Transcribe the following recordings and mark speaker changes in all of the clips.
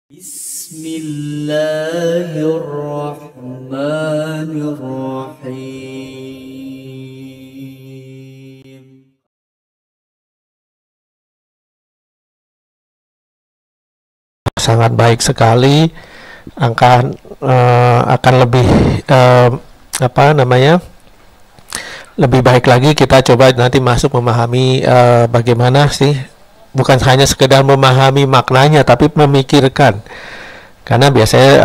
Speaker 1: Bismillahirrahmanirrahim.
Speaker 2: Sangat baik sekali, akan lebih lebih baik lagi kita coba nanti masuk memahami bagaimana sih, bukan hanya sekedar memahami maknanya tapi memikirkan, karena biasanya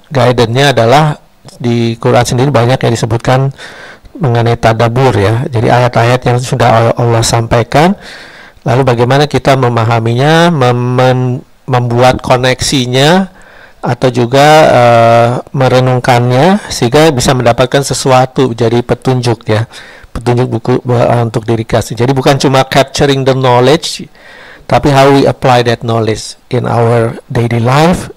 Speaker 2: guidance-nya adalah di Quran sendiri banyak yang disebutkan mengenai tadabbur ya, jadi ayat-ayat yang sudah Allah sampaikan, lalu bagaimana kita memahaminya, membuat koneksinya, atau juga merenungkannya sehingga bisa mendapatkan sesuatu, jadi petunjuk ya, petunjuk buku untuk diri kita. Jadi bukan cuma capturing the knowledge, tapi how we apply that knowledge in our daily life.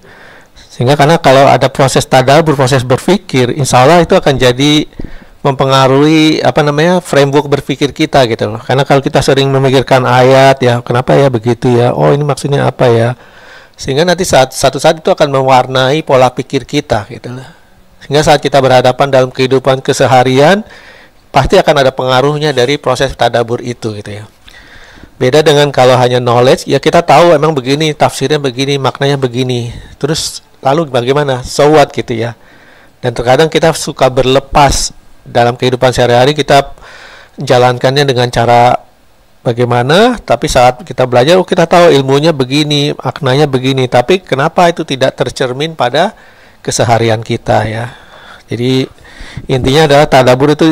Speaker 2: Sehingga karena kalau ada proses tadabbur, proses berpikir, insya Allah itu akan jadi mempengaruhi framework berpikir kita gitu loh. Karena kalau kita sering memikirkan ayat ya, kenapa ya begitu ya, oh ini maksudnya apa ya, sehingga nanti satu saat itu akan mewarnai pola pikir kita gitu loh. Sehingga saat kita berhadapan dalam kehidupan keseharian pasti akan ada pengaruhnya dari proses tadabbur itu gitu ya. Beda dengan kalau hanya knowledge, ya kita tahu emang begini, tafsirnya begini, maknanya begini, terus lalu bagaimana, so what gitu ya. Dan terkadang kita suka berlepas dalam kehidupan sehari-hari, kita jalankannya dengan cara bagaimana, tapi saat kita belajar, kita tahu ilmunya begini, maknanya begini, tapi kenapa itu tidak tercermin pada keseharian kita ya. Jadi intinya adalah tadabbur itu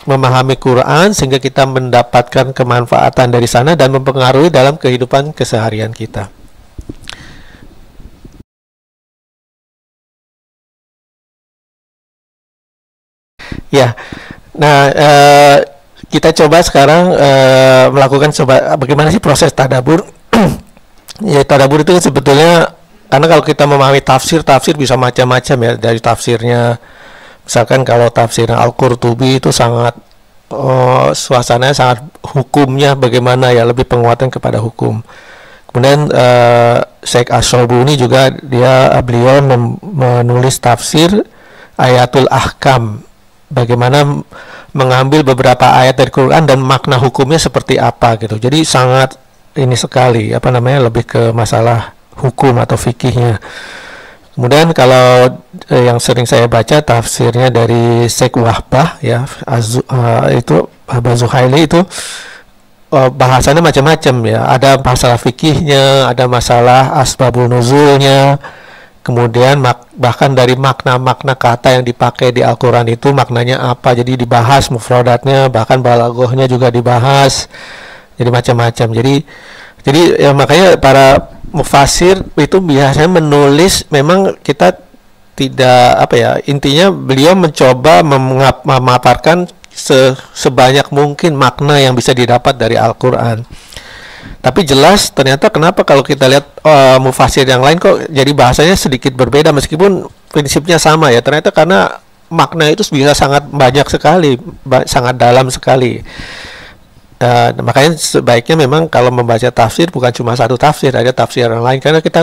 Speaker 2: memahami Quran sehingga kita mendapatkan kemanfaatan dari sana dan mempengaruhi dalam kehidupan keseharian kita. Ya, nah kita coba sekarang melakukan bagaimana sih proses tadabbur. Ya, tadabbur itu sebetulnya, karena kalau kita memahami tafsir bisa macam-macam ya, dari tafsirnya. Misalkan kalau tafsir Al-Qurtubi itu sangat suasananya sangat hukumnya bagaimana ya, lebih penguatan kepada hukum. Kemudian Syekh Ash-Shobuni juga beliau menulis tafsir Ayatul Ahkam, bagaimana mengambil beberapa ayat dari Quran dan makna hukumnya seperti apa gitu. Jadi sangat ini sekali lebih ke masalah hukum atau fikihnya. Kemudian kalau yang sering saya baca tafsirnya dari Syekh Wahbah ya, itu Abah Zuhaili itu bahasannya macam-macam ya. Ada masalah fikihnya, ada masalah asbabul nuzulnya, kemudian bahkan dari makna-makna kata yang dipakai di Al-Quran itu maknanya apa. Jadi dibahas mufradatnya, bahkan balaghahnya juga dibahas. Jadi macam-macam. Jadi ya makanya para mufasir itu biasanya menulis, memang kita tidak intinya beliau mencoba memaparkan sebanyak mungkin makna yang bisa didapat dari Al-Quran. Tapi jelas ternyata kenapa kalau kita lihat mufasir yang lain kok jadi bahasanya sedikit berbeda meskipun prinsipnya sama ya, ternyata karena makna itu bisa sangat banyak sekali, sangat dalam sekali. Makanya sebaiknya memang kalau membaca tafsir bukan cuma satu tafsir, ada tafsir yang lain, karena kita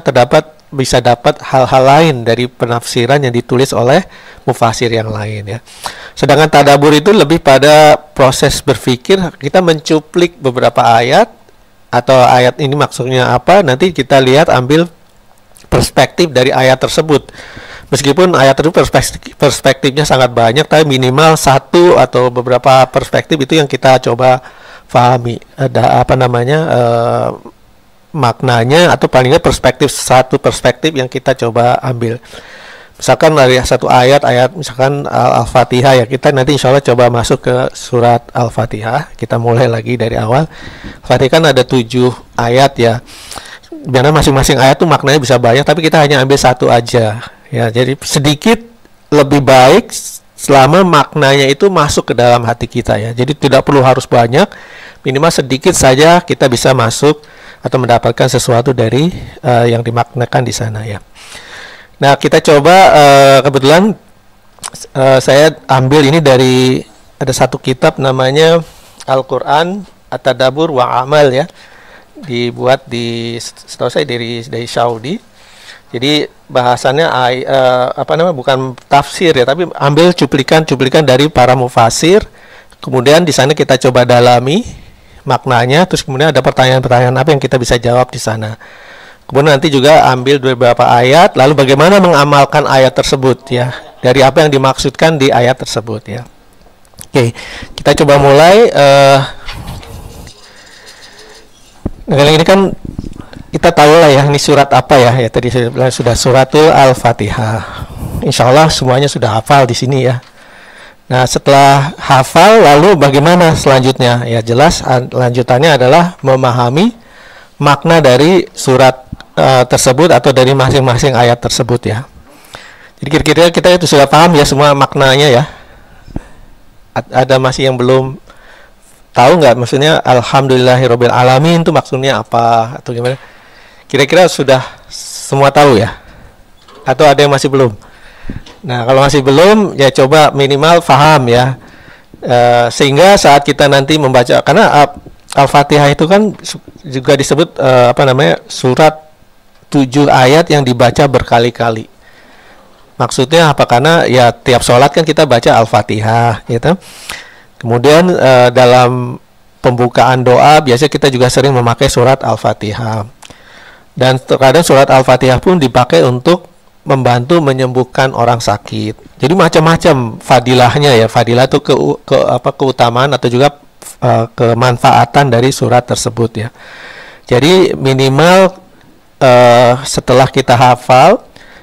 Speaker 2: bisa dapat hal-hal lain dari penafsiran yang ditulis oleh mufasir yang lain ya. Sedangkan tadabbur itu lebih pada proses berpikir, kita mencuplik beberapa ayat, atau ayat ini maksudnya apa, nanti kita lihat ambil perspektif dari ayat tersebut. Meskipun ayat itu perspektifnya sangat banyak, tapi minimal satu atau beberapa perspektif itu yang kita coba pahami, ada maknanya, atau palingnya satu perspektif yang kita coba ambil. Misalkan dari satu ayat misalkan Al-Fatihah ya, kita nanti insya Allah coba masuk ke surat Al-Fatihah, kita mulai lagi dari awal. Al-Fatihah kan ada 7 ayat ya, karena masing-masing ayat tuh maknanya bisa banyak, tapi kita hanya ambil satu aja ya. Jadi sedikit lebih baik selama maknanya itu masuk ke dalam hati kita ya. Jadi tidak perlu harus banyak, minimal sedikit saja kita bisa masuk atau mendapatkan sesuatu dari yang dimaknakan di sana ya. Nah, kita coba kebetulan saya ambil ini dari, ada satu kitab namanya Al-Quran At-Tadabbur wa Amal ya. dibuat setahu saya dari Saudi. Jadi bahasannya apa namanya, bukan tafsir ya, tapi ambil cuplikan-cuplikan dari para mufasir. Kemudian di sana kita coba dalami maknanya, terus kemudian ada pertanyaan-pertanyaan apa yang kita bisa jawab di sana. Kemudian nanti juga ambil beberapa ayat, lalu bagaimana mengamalkan ayat tersebut ya, dari apa yang dimaksudkan di ayat tersebut ya. Oke, kita coba mulai. Ini kan kita tahu lah ya, ini surat apa ya? Ya tadi saya bilang sudah suratul Al-Fatihah. Insya Allah semuanya sudah hafal di sini ya. Nah setelah hafal, lalu bagaimana selanjutnya? Ya jelas lanjutannya adalah memahami makna dari surat tersebut atau dari masing-masing ayat tersebut ya. Jadi kira-kira kita itu sudah paham ya semua maknanya ya. Ada masih yang belum tahu nggak? Maksudnya Alhamdulillahirabbil alamin itu maksudnya apa atau gimana? Kira-kira sudah semua tahu ya? Atau ada yang masih belum? Nah, kalau masih belum, ya coba minimal paham ya. Sehingga saat kita nanti membaca, karena Al-Fatihah itu kan juga disebut apa namanya, surat 7 ayat yang dibaca berkali-kali. Maksudnya apa? Karena ya tiap sholat kan kita baca Al-Fatihah gitu. Kemudian dalam pembukaan doa biasanya kita juga sering memakai surat Al-Fatihah. Dan terkadang surat Al-Fatihah pun dipakai untuk membantu menyembuhkan orang sakit. Jadi macam-macam fadilahnya ya. Fadilah itu keutamaan atau juga kemanfaatan dari surat tersebut ya. Jadi minimal setelah kita hafal,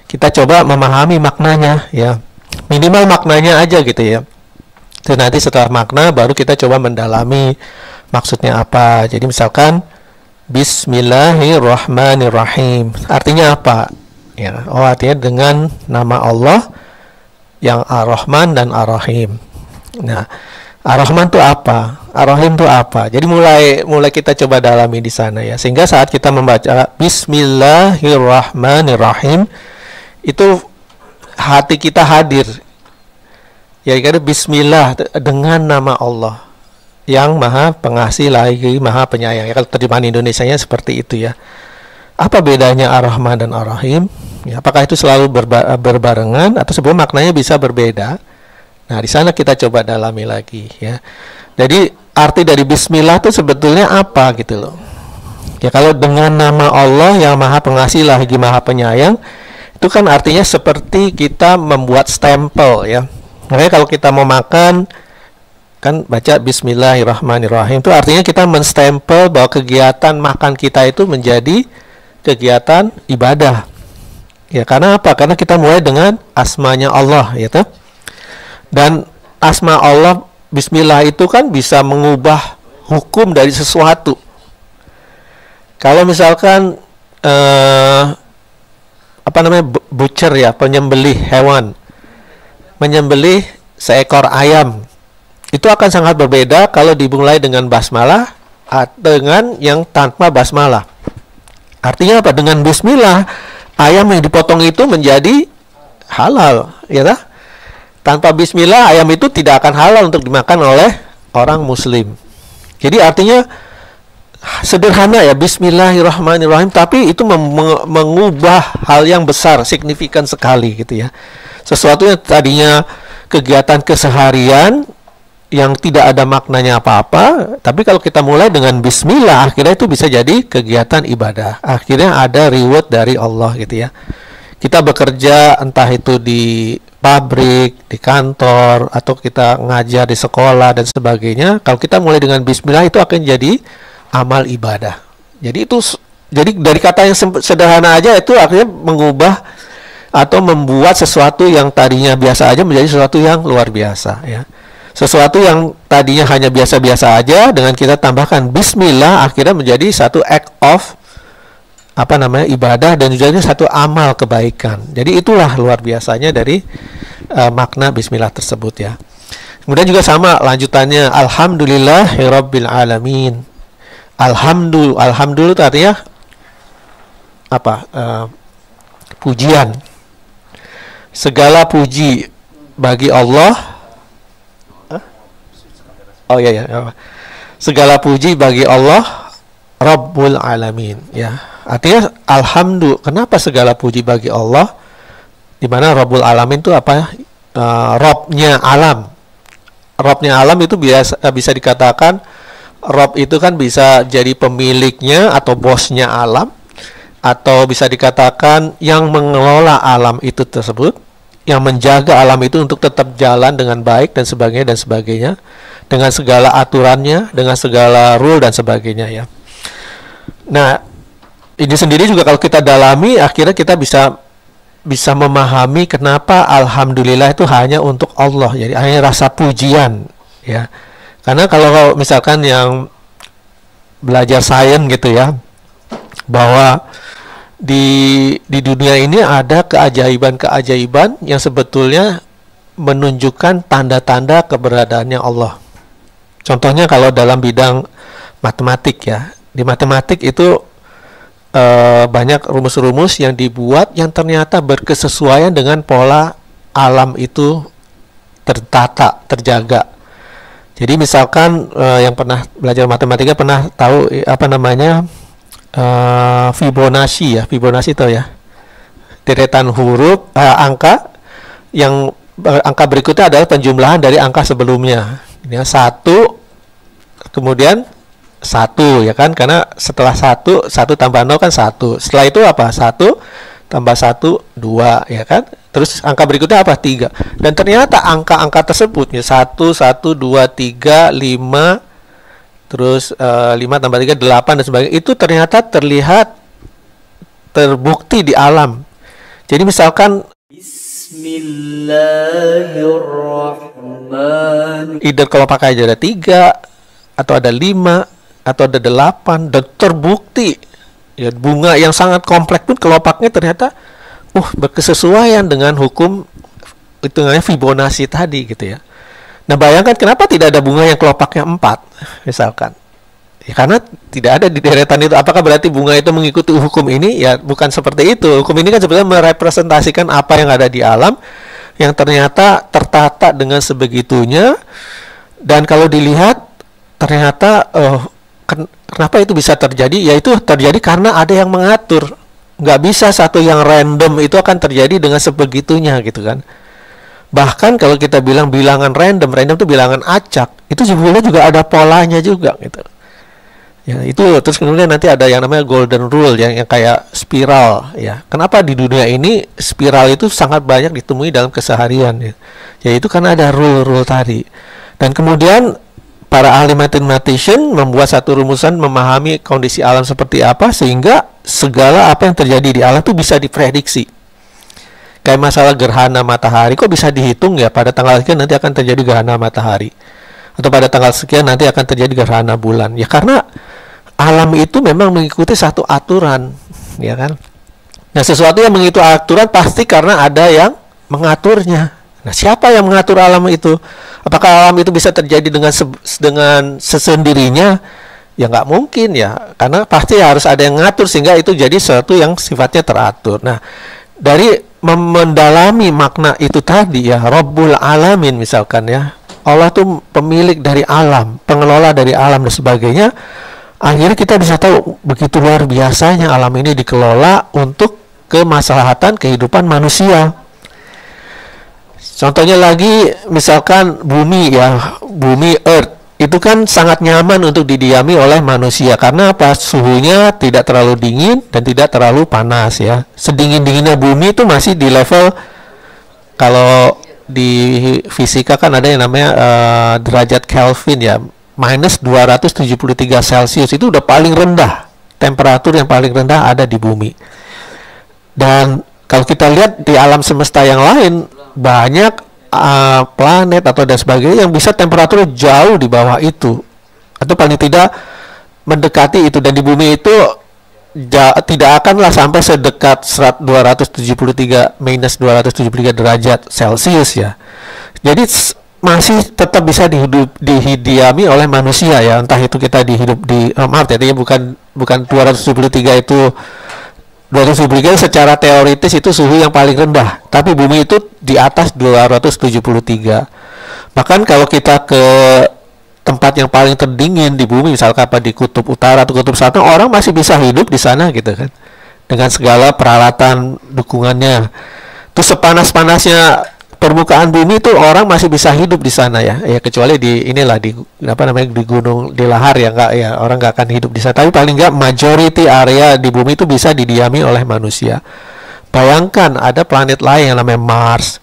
Speaker 2: kita coba memahami maknanya ya. Minimal maknanya aja gitu ya. Dan nanti setelah makna baru kita coba mendalami maksudnya apa. Jadi misalkan Bismillahirrahmanirrahim. Artinya apa? Ya, artinya dengan nama Allah yang Ar-Rahman dan Ar-Rahim. Nah, Ar-Rahman itu apa? Ar-Rahim itu apa? Jadi mulai kita coba dalami di sana ya. Sehingga saat kita membaca Bismillahirrahmanirrahim, itu hati kita hadir. Ya, kira Bismillah dengan nama Allah yang Maha Pengasih lagi Maha Penyayang. Ya, kalau terjemahan Indonesianya seperti itu ya. Apa bedanya Ar-Rahman dan Ar-Rahim? Ya, apakah itu selalu berbarengan atau sebenarnya maknanya bisa berbeda? Nah, di sana kita coba dalami lagi ya. Jadi arti dari Bismillah itu sebetulnya apa gitu loh? Ya, kalau dengan nama Allah yang Maha Pengasih lagi Maha Penyayang, itu kan artinya seperti kita membuat stempel ya. Makanya kalau kita mau makan kan baca Bismillahirrahmanirrahim, itu artinya kita menstempel bahwa kegiatan makan kita itu menjadi kegiatan ibadah. Ya, karena apa? Karena kita mulai dengan asmanya Allah, gitu. Dan asma Allah, Bismillah itu kan bisa mengubah hukum dari sesuatu. Kalau misalkan apa namanya, butcher ya, penyembelih hewan, menyembelih seekor ayam, itu akan sangat berbeda kalau dimulai dengan basmalah dengan yang tanpa basmalah. Artinya apa? Dengan Bismillah, ayam yang dipotong itu menjadi halal, ya tak? Tanpa Bismillah, ayam itu tidak akan halal untuk dimakan oleh orang Muslim. Jadi artinya sederhana ya, Bismillahirrahmanirrahim, tapi itu mengubah hal yang besar, signifikan sekali gitu ya. Sesuatu yang tadinya kegiatan keseharian yang tidak ada maknanya apa-apa, tapi kalau kita mulai dengan Bismillah, akhirnya itu bisa jadi kegiatan ibadah. Akhirnya ada reward dari Allah gitu ya. Kita bekerja entah itu di pabrik, di kantor, atau kita ngajar di sekolah dan sebagainya. Kalau kita mulai dengan Bismillah, itu akan jadi amal ibadah. Jadi dari kata yang sederhana aja itu akhirnya mengubah atau membuat sesuatu yang tadinya biasa aja menjadi sesuatu yang luar biasa ya. Sesuatu yang tadinya hanya biasa-biasa aja, dengan kita tambahkan Bismillah, akhirnya menjadi satu act of apa namanya, ibadah, dan juga satu amal kebaikan. Jadi itulah luar biasanya dari makna Bismillah tersebut ya. Kemudian juga sama lanjutannya, Alhamdulillahirabbil alamin. Alhamdulillah itu artinya apa? Pujian. Segala puji bagi Allah. Oh iya ya. Segala puji bagi Allah Rabbul Alamin, ya. Artinya alhamdulillah, kenapa segala puji bagi Allah, di mana Rabbul Alamin itu apa? Robnya alam. Robnya alam itu bisa dikatakan, Rob itu kan bisa jadi pemiliknya atau bosnya alam, atau bisa dikatakan yang mengelola alam itu tersebut, yang menjaga alam itu untuk tetap jalan dengan baik dan sebagainya, dengan segala aturannya, dengan segala rule dan sebagainya, ya. Nah, ini sendiri juga kalau kita dalami, akhirnya kita bisa memahami kenapa alhamdulillah itu hanya untuk Allah, jadi hanya rasa pujian, ya. Karena kalau misalkan yang belajar sains gitu ya, bahwa di dunia ini ada keajaiban-keajaiban yang sebetulnya menunjukkan tanda-tanda keberadaannya Allah. Contohnya kalau dalam bidang matematik, ya, di matematik itu banyak rumus-rumus yang dibuat yang ternyata berkesesuaian dengan pola alam itu tertata, terjaga. Jadi misalkan yang pernah belajar matematika pernah tahu apa namanya Fibonacci, ya, Fibonacci tahu ya, deretan huruf angka yang angka berikutnya adalah penjumlahan dari angka sebelumnya, ya, 1 kemudian 1, ya kan, karena setelah 1 tambah 0 kan 1, setelah itu apa, 1 tambah 1 2, ya kan, terus angka berikutnya apa, 3, dan ternyata angka-angka tersebut, ya, 1 1 2 3 5, terus 5 tambah 3 8 dan sebagainya, itu ternyata terlihat terbukti di alam. Jadi misalkan Bismillahirrahmanirrahim, either kalau pakai aja ada 3 atau ada 5 atau ada 8, dan terbukti, ya, bunga yang sangat kompleks pun kelopaknya ternyata berkesesuaian dengan hukum hitungannya Fibonacci tadi, gitu ya. Nah, bayangkan kenapa tidak ada bunga yang kelopaknya 4 misalkan, ya, karena tidak ada di deretan itu. Apakah berarti bunga itu mengikuti hukum ini? Ya, bukan seperti itu. Hukum ini kan sebenarnya merepresentasikan apa yang ada di alam yang ternyata tertata dengan sebegitunya, dan kalau dilihat ternyata kenapa itu bisa terjadi? Yaitu terjadi karena ada yang mengatur. Nggak bisa satu yang random itu akan terjadi dengan sebegitunya, gitu kan. Bahkan kalau kita bilang bilangan random itu bilangan acak, itu sebenarnya juga ada polanya juga, gitu. Ya, itu terus kemudian nanti ada yang namanya golden rule, yang kayak spiral, ya. Kenapa di dunia ini spiral itu sangat banyak ditemui dalam keseharian, ya. Yaitu karena ada rule-rule tadi. Dan kemudian para ahli mathematician membuat satu rumusan memahami kondisi alam seperti apa, sehingga segala apa yang terjadi di alam itu bisa diprediksi. Kayak masalah gerhana matahari, kok bisa dihitung, ya, pada tanggal sekian nanti akan terjadi gerhana matahari, atau pada tanggal sekian nanti akan terjadi gerhana bulan, ya, karena alam itu memang mengikuti satu aturan, ya kan. Nah, sesuatu yang mengikuti aturan pasti karena ada yang mengaturnya. Nah, siapa yang mengatur alam itu? Apakah alam itu bisa terjadi dengan sesendirinya? Ya, nggak mungkin, ya, karena pasti harus ada yang mengatur sehingga itu jadi sesuatu yang sifatnya teratur. Nah, dari mendalami makna itu tadi, ya, Rabbul Alamin misalkan, ya, Allah tuh pemilik dari alam, pengelola dari alam dan sebagainya. Akhirnya kita bisa tahu begitu luar biasanya alam ini dikelola untuk kemaslahatan kehidupan manusia. Contohnya lagi, misalkan bumi, ya, bumi Earth itu kan sangat nyaman untuk didiami oleh manusia karena apa? Suhunya tidak terlalu dingin dan tidak terlalu panas, ya. Sedingin-dinginnya bumi itu masih di level, kalau di fisika kan ada yang namanya derajat Kelvin, ya, minus 273 Celcius, itu udah paling rendah, temperatur yang paling rendah ada di bumi. Dan kalau kita lihat di alam semesta yang lain, banyak planet atau dan sebagainya yang bisa temperatur jauh di bawah itu, atau paling tidak mendekati itu, dan di bumi itu tidak akanlah sampai sedekat minus 273 derajat Celcius, ya. Jadi masih tetap bisa dihidiami oleh manusia, ya, entah itu kita dihidup di maaf, jadi bukan 273 itu 273 secara teoritis itu suhu yang paling rendah, tapi bumi itu di atas 273. Bahkan kalau kita ke tempat yang paling terdingin di bumi, misalkan apa di kutub utara atau kutub selatan, orang masih bisa hidup di sana gitu kan, dengan segala peralatan dukungannya. Terus sepanas-panasnya permukaan bumi itu orang masih bisa hidup di sana ya, ya kecuali di inilah di apa namanya di gunung di lahar ya, nggak ya, orang nggak akan hidup di sana. Tapi paling nggak majority area di bumi itu bisa didiami oleh manusia. Bayangkan ada planet lain yang namanya Mars,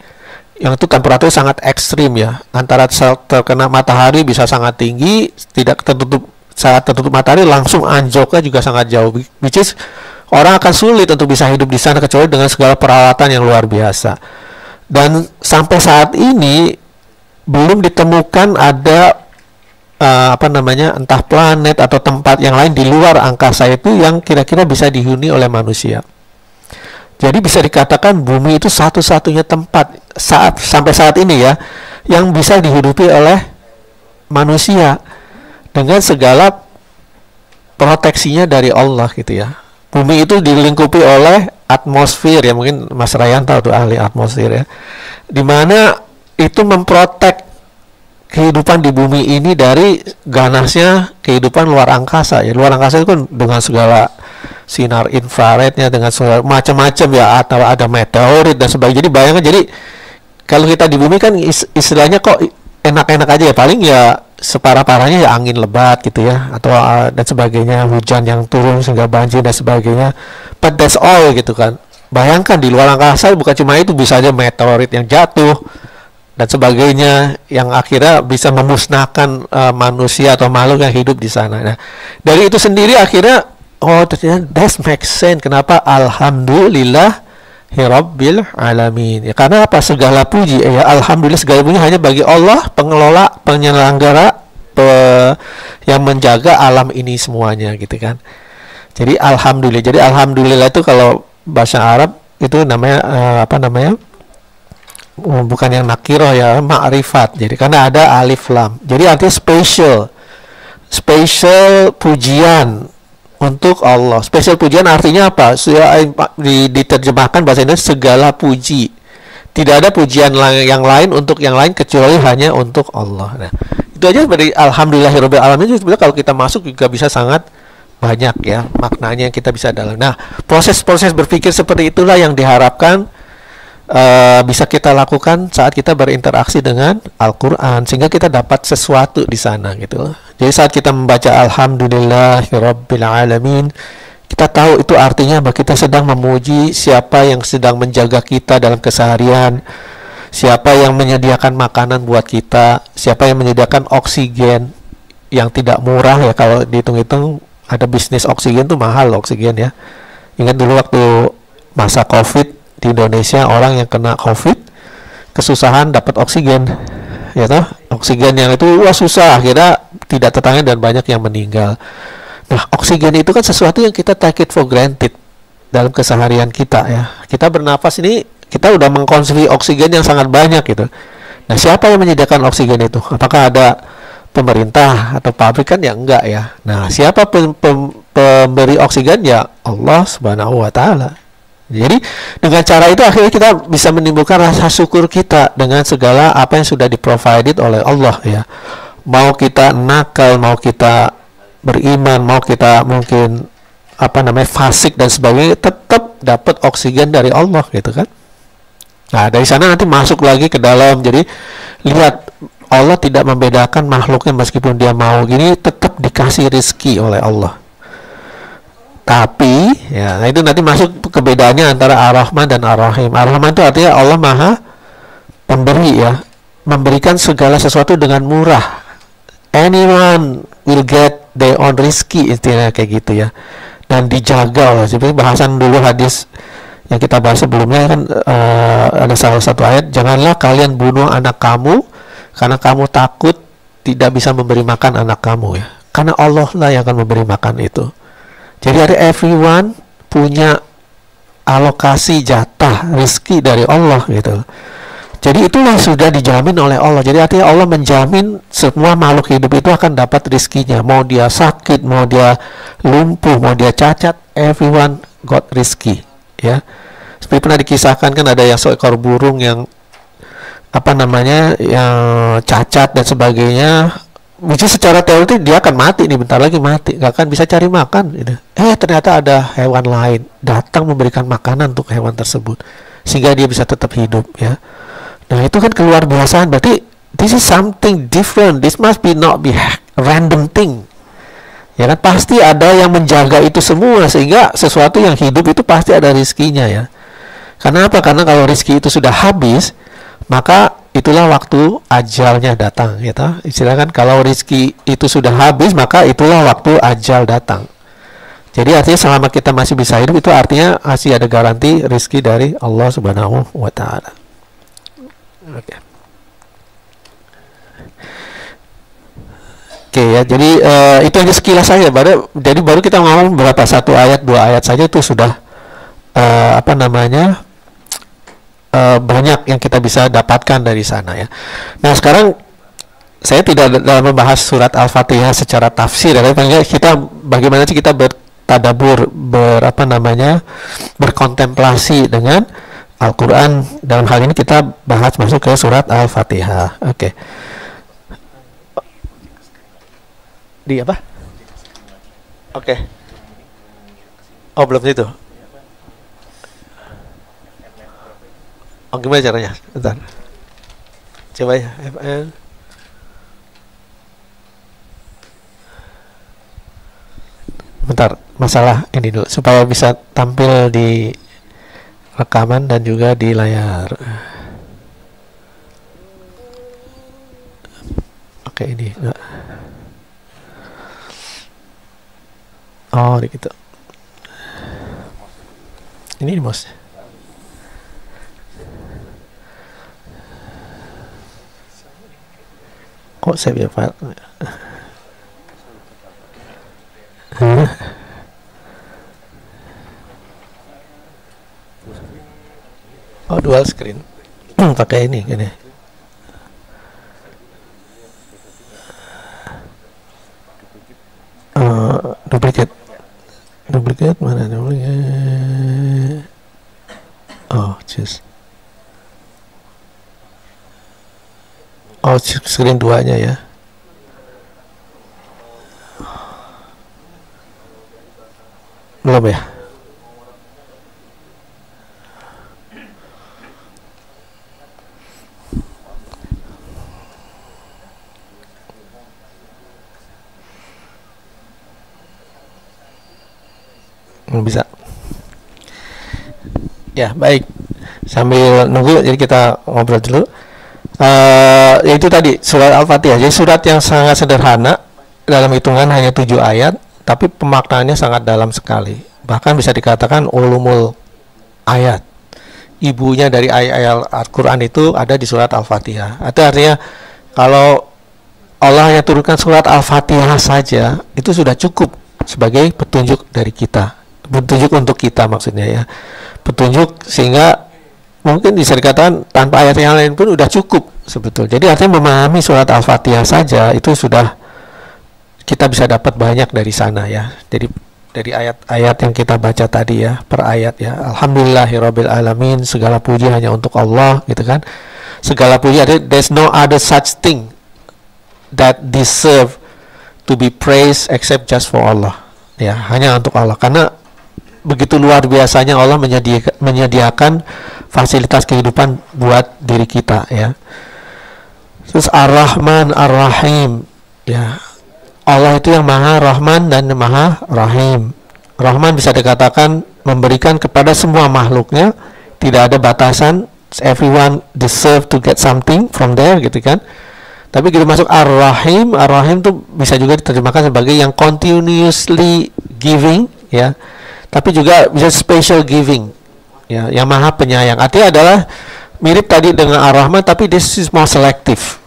Speaker 2: yang itu temperatur sangat ekstrim ya, antara terkena matahari bisa sangat tinggi, tidak tertutup, saat tertutup matahari langsung anjloknya juga sangat jauh, which is orang akan sulit untuk bisa hidup di sana kecuali dengan segala peralatan yang luar biasa. Dan sampai saat ini belum ditemukan ada apa namanya, entah planet atau tempat yang lain di luar angkasa itu yang kira-kira bisa dihuni oleh manusia. Jadi bisa dikatakan bumi itu satu-satunya tempat sampai saat ini ya yang bisa dihidupi oleh manusia dengan segala proteksinya dari Allah gitu ya. Bumi itu dilingkupi oleh atmosfer ya, mungkin Mas Ryan tahu tuh, ahli atmosfer ya, dimana itu memprotek kehidupan di bumi ini dari ganasnya kehidupan luar angkasa ya. Luar angkasa itu kan dengan segala sinar infrarednya, dengan segala macam-macam ya, atau ada meteorit dan sebagainya. Jadi bayangkan, jadi kalau kita di bumi kan istilahnya kok enak-enak aja ya, paling ya separah-parahnya ya angin lebat gitu ya, atau dan sebagainya, hujan yang turun sehingga banjir dan sebagainya, but that's all gitu kan. Bayangkan di luar angkasa bukan cuma itu, bisa aja meteorit yang jatuh dan sebagainya yang akhirnya bisa memusnahkan manusia atau makhluk yang hidup di sana. Nah, dari itu sendiri akhirnya ternyata that makes sense kenapa alhamdulillah Rabbil alamin. Ya, karena apa? Segala puji ya, alhamdulillah segala puji hanya bagi Allah, pengelola, penyelenggara, yang menjaga alam ini semuanya gitu kan. Jadi alhamdulillah. Jadi alhamdulillah itu kalau bahasa Arab itu namanya apa namanya? Bukan yang nakiroh ya, ma'rifat. Jadi karena ada alif lam. Jadi artinya special pujian untuk Allah. Spesial pujian artinya apa? Diterjemahkan bahasa Indonesia segala puji. Tidak ada pujian yang lain untuk yang lain kecuali hanya untuk Allah. Nah, itu aja dari alhamdulillahirabbil alamin. Sebenarnya kalau kita masuk juga bisa sangat banyak ya maknanya yang kita bisa dalam. Nah, proses-proses berpikir seperti itulah yang diharapkan bisa kita lakukan saat kita berinteraksi dengan Al-Quran, sehingga kita dapat sesuatu di sana gitu. Jadi saat kita membaca alhamdulillahirabbil alamin, kita tahu itu artinya bahwa kita sedang memuji siapa yang sedang menjaga kita dalam keseharian, siapa yang menyediakan makanan buat kita, siapa yang menyediakan oksigen yang tidak murah ya, kalau dihitung-hitung ada bisnis oksigen tuh mahal oksigen ya. Ingat dulu waktu masa COVID di Indonesia, orang yang kena COVID kesusahan dapat oksigen ya toh, oksigen yang itu wah susah, akhirnya tidak tertangani dan banyak yang meninggal. Nah, oksigen itu kan sesuatu yang kita take it for granted dalam keseharian kita ya. Kita bernapas ini kita udah mengkonsumsi oksigen yang sangat banyak gitu. Nah, siapa yang menyediakan oksigen itu? Apakah ada pemerintah atau pabrik? Kan ya enggak ya. Nah, siapa pemberi oksigen? Ya Allah Subhanahu wa taala. Jadi dengan cara itu akhirnya kita bisa menimbulkan rasa syukur kita dengan segala apa yang sudah diprovided oleh Allah ya. Mau kita nakal, mau kita beriman, mau kita mungkin apa namanya fasik dan sebagainya, tetap dapat oksigen dari Allah gitu kan. Nah, dari sana nanti masuk lagi ke dalam. Jadi lihat, Allah tidak membedakan makhluknya, meskipun dia mau gini tetap dikasih rizki oleh Allah. Tapi ya, nah itu nanti masuk kebedaannya antara Ar-Rahman dan Ar-Rahim. Ar-Rahman itu artinya Allah Maha Pemberi ya, memberikan segala sesuatu dengan murah. Anyone will get their own rizki, istilahnya kayak gitu ya. Dan dijaga oleh, seperti bahasan dulu hadis yang kita bahas sebelumnya kan, ada salah satu ayat, janganlah kalian bunuh anak kamu karena kamu takut tidak bisa memberi makan anak kamu ya. Karena Allah lah yang akan memberi makan itu. Jadi ada everyone punya alokasi jatah rezeki dari Allah gitu. Jadi itulah sudah dijamin oleh Allah. Jadi artinya Allah menjamin semua makhluk hidup itu akan dapat rezekinya. Mau dia sakit, mau dia lumpuh, mau dia cacat, everyone got rezeki ya. Seperti pernah dikisahkan kan, ada yang seekor burung yang apa namanya yang cacat dan sebagainya, which is secara teori dia akan mati nih, bentar lagi mati, nggak akan bisa cari makan gitu. Ternyata ada hewan lain datang memberikan makanan untuk hewan tersebut sehingga dia bisa tetap hidup ya. Nah itu kan keluar biasaan, berarti this is something different, this must be not be random thing ya kan, pasti ada yang menjaga itu semua sehingga sesuatu yang hidup itu pasti ada rizkinya ya. Karena apa? Karena kalau rizki itu sudah habis, maka itulah waktu ajalnya datang gitu. Istilahnya kan kalau rizki itu sudah habis, maka itulah waktu ajal datang. Jadi artinya selama kita masih bisa hidup itu artinya masih ada garansi rizki dari Allah Subhanahu wa Ta'ala. Oke ya, jadi itu hanya sekilas saja. Baru kita ngomong berapa, satu ayat, dua ayat saja itu sudah banyak yang kita bisa dapatkan dari sana ya. Nah sekarang saya tidak dalam membahas surat Al-Fatihah secara tafsir, tapi kita bagaimana sih kita bertadabur, berkontemplasi dengan Al-Quran. Dalam hal ini kita bahas masuk ke surat Al-Fatihah. Oke. Di apa? Oke. Oh belum itu. Oh gimana caranya? Bentar. Coba ya. FN. Bentar, masalah ini dulu supaya bisa tampil di rekaman dan juga di layar. Oke, ini enggak. Oh, gitu. Ini bos. Kok save ya file? Oh, dual screen. Pakai ini gini. Duplicate mana duplicate? Oh, just. Oh, screen duanya ya. Belum ya? Bisa. Ya, baik. Sambil nunggu, jadi kita ngobrol dulu. Yaitu tadi surat Al-Fatihah. Jadi surat yang sangat sederhana, dalam hitungan hanya 7 ayat, tapi pemaknaannya sangat dalam sekali. Bahkan bisa dikatakan ulumul ayat. Ibunya dari ayat-ayat Al-Quran itu ada di surat Al-Fatihah. Itu artinya kalau Allah hanya turunkan surat Al-Fatihah saja, itu sudah cukup sebagai petunjuk dari kita. Petunjuk untuk kita maksudnya ya. Petunjuk sehingga mungkin bisa dikatakan tanpa ayat yang lain pun udah cukup sebetulnya. Jadi artinya memahami surat Al-Fatihah saja itu sudah kita bisa dapat banyak dari sana ya. Jadi dari ayat-ayat yang kita baca tadi ya, per ayat ya. Alhamdulillahirabbil alamin, segala puji hanya untuk Allah gitu kan. Segala puji, there's no other such thing that deserve to be praised except just for Allah. Ya, hanya untuk Allah, karena begitu luar biasanya Allah menyediakan fasilitas kehidupan buat diri kita ya. Terus Ar-Rahman Ar-Rahim ya. Allah itu yang Maha Rahman dan Maha Rahim. Rahman bisa dikatakan memberikan kepada semua makhluknya, tidak ada batasan, everyone deserve to get something from there gitu kan. Tapi kita masuk Ar-Rahim, Ar-Rahim itu bisa juga diterjemahkan sebagai yang continuously giving ya. Tapi juga bisa special giving ya, yang Maha Penyayang. Artinya adalah mirip tadi dengan Ar-Rahman, tapi this is more selective.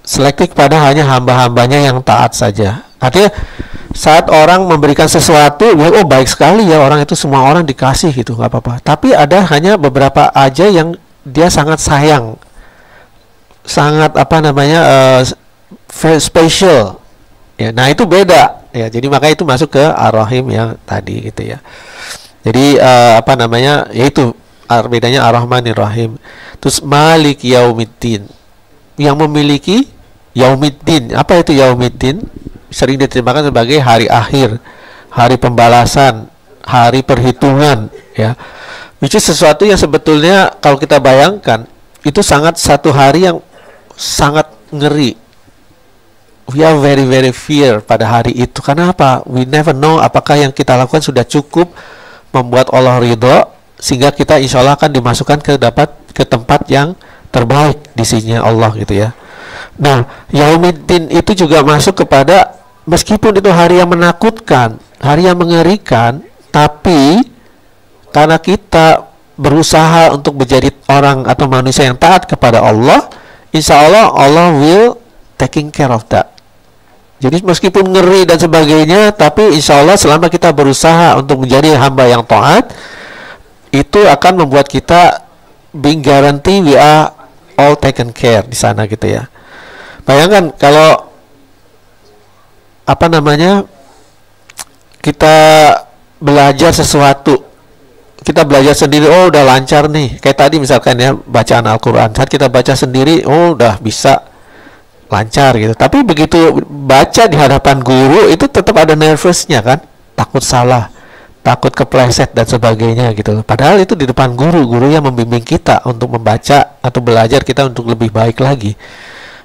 Speaker 2: Selektif pada hanya hamba-hambanya yang taat saja. Artinya saat orang memberikan sesuatu, oh baik sekali ya, orang itu semua orang dikasih gitu, nggak apa-apa. Tapi ada hanya beberapa aja yang dia sangat sayang, sangat special. Ya, nah itu beda ya. Jadi makanya itu masuk ke Ar-Rahim yang tadi gitu ya. Jadi yaitu bedanya Ar-Rahman Ar-Rahim. Terus Malik Yaumiddin, yang memiliki Yaumiddin. Apa itu Yaumiddin? Sering diterjemahkan sebagai hari akhir, hari pembalasan, hari perhitungan, ya. Which is sesuatu yang sebetulnya kalau kita bayangkan itu sangat satu hari yang sangat ngeri. We are very very fear pada hari itu. Karena apa? We never know apakah yang kita lakukan sudah cukup membuat Allah ridho, sehingga kita insya Allah akan dimasukkan ke tempat yang terbaik di sisinya Allah gitu ya. Nah, Yaumiddin itu juga masuk kepada, meskipun itu hari yang menakutkan, hari yang mengerikan, tapi karena kita berusaha untuk menjadi orang atau manusia yang taat kepada Allah, insya Allah Allah will taking care of that. Jadi meskipun ngeri dan sebagainya, tapi insya Allah selama kita berusaha untuk menjadi hamba yang taat, itu akan membuat kita being guarantee we are all taken care di sana gitu ya. Bayangkan kalau apa namanya, kita belajar sesuatu, kita belajar sendiri, oh udah lancar nih, kayak tadi misalkan ya bacaan Al-Quran, saat kita baca sendiri, oh udah bisa lancar gitu. Tapi begitu baca di hadapan guru itu tetap ada nervousnya kan, takut salah, takut kepleset dan sebagainya gitu. Padahal itu di depan guru yang membimbing kita untuk membaca atau belajar kita untuk lebih baik lagi.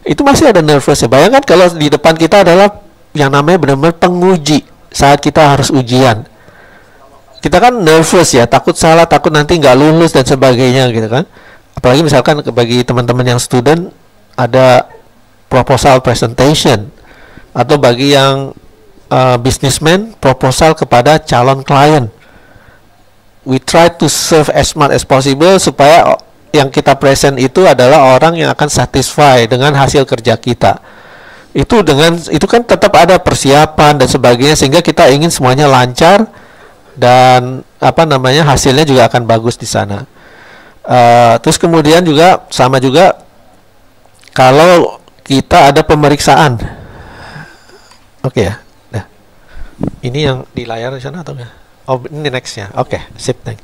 Speaker 2: Itu masih ada nervousnya. Bayangkan kalau di depan kita adalah yang namanya benar-benar penguji saat kita harus ujian. Kita kan nervous ya, takut salah, takut nanti nggak lulus dan sebagainya gitu kan. Apalagi misalkan bagi teman-teman yang student ada proposal presentation, atau bagi yang businessman proposal kepada calon klien. We try to serve as smart as possible supaya yang kita present itu adalah orang yang akan satisfy dengan hasil kerja kita. Itu kan tetap ada persiapan dan sebagainya, sehingga kita ingin semuanya lancar dan apa namanya hasilnya juga akan bagus di sana. Terus kemudian juga sama juga kalau kita ada pemeriksaan. Oke ya. Nah, ini yang di layar di sana atau enggak? Oh, ini nextnya. Oke, sip, thank.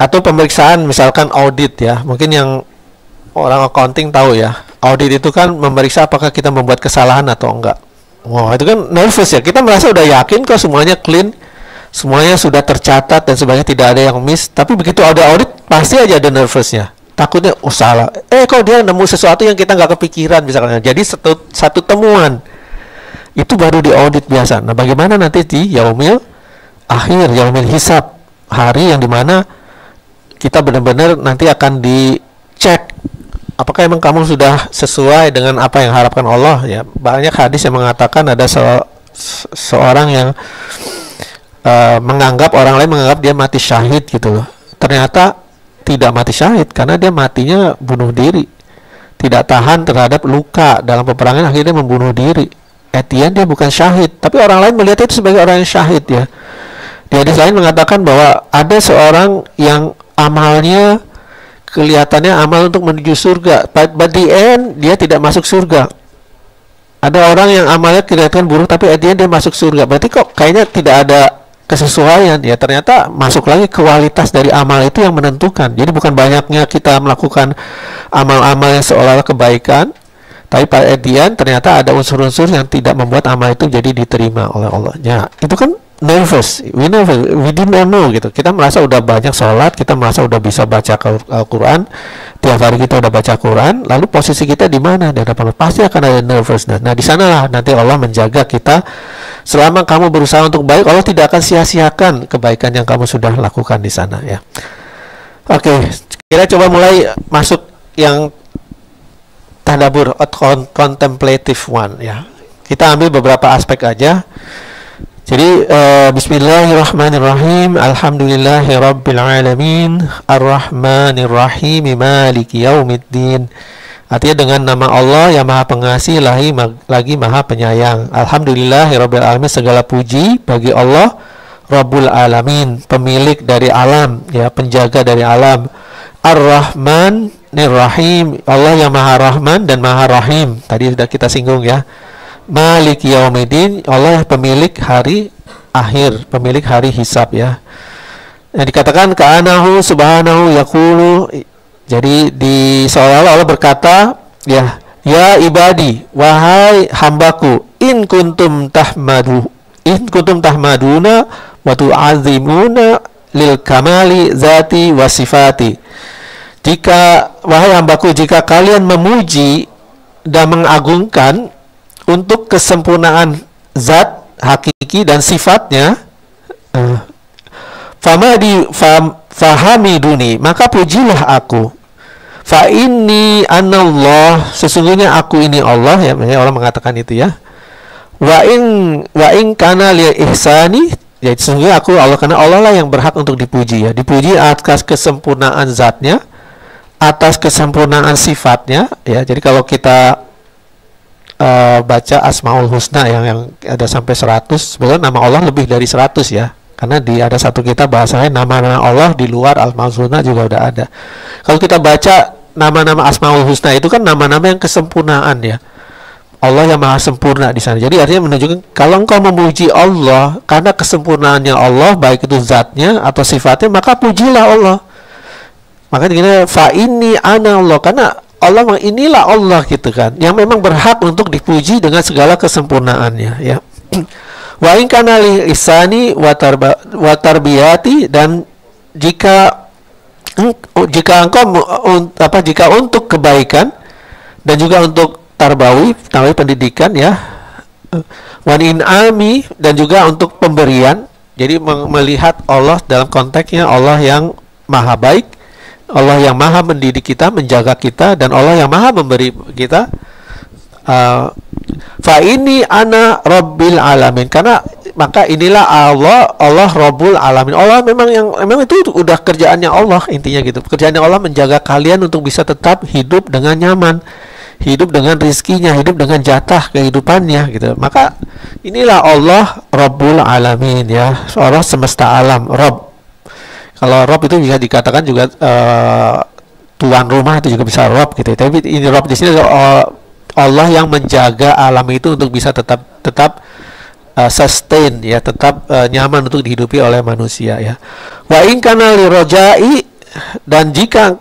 Speaker 2: Atau pemeriksaan misalkan audit ya. Mungkin yang orang accounting tahu ya. Audit itu kan memeriksa apakah kita membuat kesalahan atau enggak. Wah, itu kan nervous ya. Kita merasa udah yakin kok semuanya clean, semuanya sudah tercatat dan sebagainya, tidak ada yang miss. Tapi begitu ada audit pasti aja ada nervousnya. Takutnya salah. Kok dia nemu sesuatu yang kita nggak kepikiran misalnya. Jadi satu temuan itu baru diaudit biasa. Nah, bagaimana nanti di yaumil akhir, yaumil hisab, hari yang dimana kita benar-benar nanti akan dicek apakah emang kamu sudah sesuai dengan apa yang harapkan Allah ya. Banyak hadis yang mengatakan ada seorang yang orang lain menganggap dia mati syahid gitu loh. Ternyata tidak mati syahid karena dia matinya bunuh diri, tidak tahan terhadap luka dalam peperangan, akhirnya membunuh diri. Dia bukan syahid, tapi orang lain melihat itu sebagai orang yang syahid ya. Di hadis lain mengatakan bahwa ada seorang yang amalnya kelihatannya amal untuk menuju surga, but the end dia tidak masuk surga. Ada orang yang amalnya kelihatan buruk tapi at the end dia masuk surga. Berarti kok kayaknya tidak ada kesesuaian ya. Ternyata masuk lagi kualitas dari amal itu yang menentukan. Jadi bukan banyaknya kita melakukan amal-amal yang seolah-olah kebaikan, tapi pada at the end ternyata ada unsur-unsur yang tidak membuat amal itu jadi diterima oleh Allah. Ya, itu kan nervous, we didn't know gitu. Kita merasa udah banyak sholat, kita merasa udah bisa baca Al-Quran, tiap hari kita udah baca Quran, lalu posisi kita di mana? Di hadapan Allah, pasti akan ada nervousness. Nah, di sanalah nanti Allah menjaga kita. Selama kamu berusaha untuk baik, Allah tidak akan sia-siakan kebaikan yang kamu sudah lakukan di sana ya. Oke, kita coba mulai masuk yang tadabbur atau contemplative one ya. Kita ambil beberapa aspek aja. Jadi bismillahirrahmanirrahim. Alhamdulillahirabbil arrahmanirrahim maliki yaumiddin. Artinya dengan nama Allah yang Maha Pengasih lagi Maha Penyayang. Alhamdulillahirabbil alamin, segala puji bagi Allah Rabbul Alamin, pemilik dari alam ya, penjaga dari alam. Ar-Rahmanir-Rahim, Allah yang Maha Rahman dan Maha Rahim. Tadi sudah kita singgung ya. Maliki yaumiddin, Allah pemilik hari akhir, pemilik hari hisab ya. Yang dikatakan ka'anahu subhanahu yaqulu, jadi di seolah-olah Allah berkata ya, Ya ibadi, wahai hambaku, in kuntum tahmaduna wa tu'azimuna lil kamali zati wa sifati. Jika wahai hambaku, jika kalian memuji dan mengagungkan untuk kesempurnaan zat hakiki dan sifatnya, fahamiduni, maka pujilah aku. Fa inni anallah, sesungguhnya aku ini Allah, ya, Allah mengatakan itu ya. Wa in kana li ihsani, ya sesungguhnya aku Allah, karena Allah lah yang berhak untuk dipuji ya. Dipuji atas kesempurnaan zatnya, atas kesempurnaan sifatnya ya. Jadi kalau kita baca Asmaul Husna yang ada sampai 100, sebenarnya nama Allah lebih dari 100 ya. Karena ada satu kitab bahasanya nama-nama Allah di luar Asmaul Husna juga udah ada. Kalau kita baca nama-nama Asmaul Husna itu kan nama-nama yang kesempurnaan ya. Allah yang maha sempurna di sana. Jadi artinya menunjukkan kalau engkau memuji Allah karena kesempurnaannya Allah, baik itu zatnya atau sifatnya, maka pujilah Allah. Maka kita fa inni ana Allah, karena Allah inilah Allah gitu kan, yang memang berhak untuk dipuji dengan segala kesempurnaannya ya. Wa in kana li ihsani wa tarbiyati, dan jika jika untuk kebaikan dan juga untuk tarbawi pendidikan ya, wan in'ami, dan juga untuk pemberian. Jadi melihat Allah dalam konteksnya Allah yang maha baik, Allah yang maha mendidik kita, menjaga kita, dan Allah yang maha memberi kita. Fa ini ana rabbil alamin, karena maka inilah Allah Rabbul Alamin. Allah memang itu udah kerjaannya Allah, intinya gitu. Kerjaannya Allah menjaga kalian untuk bisa tetap hidup dengan nyaman, hidup dengan rizkinya, hidup dengan jatah kehidupannya gitu. Maka inilah Allah Rabbul Alamin ya, Allah semesta alam, Rabb. Kalau Rabb itu bisa dikatakan juga tuan rumah, itu juga bisa Rabb gitu. Tapi ini Rabb di sini Allah yang menjaga alam itu untuk bisa tetap sustain ya, tetap nyaman untuk dihidupi oleh manusia ya. Wa in kana li rojai, dan jika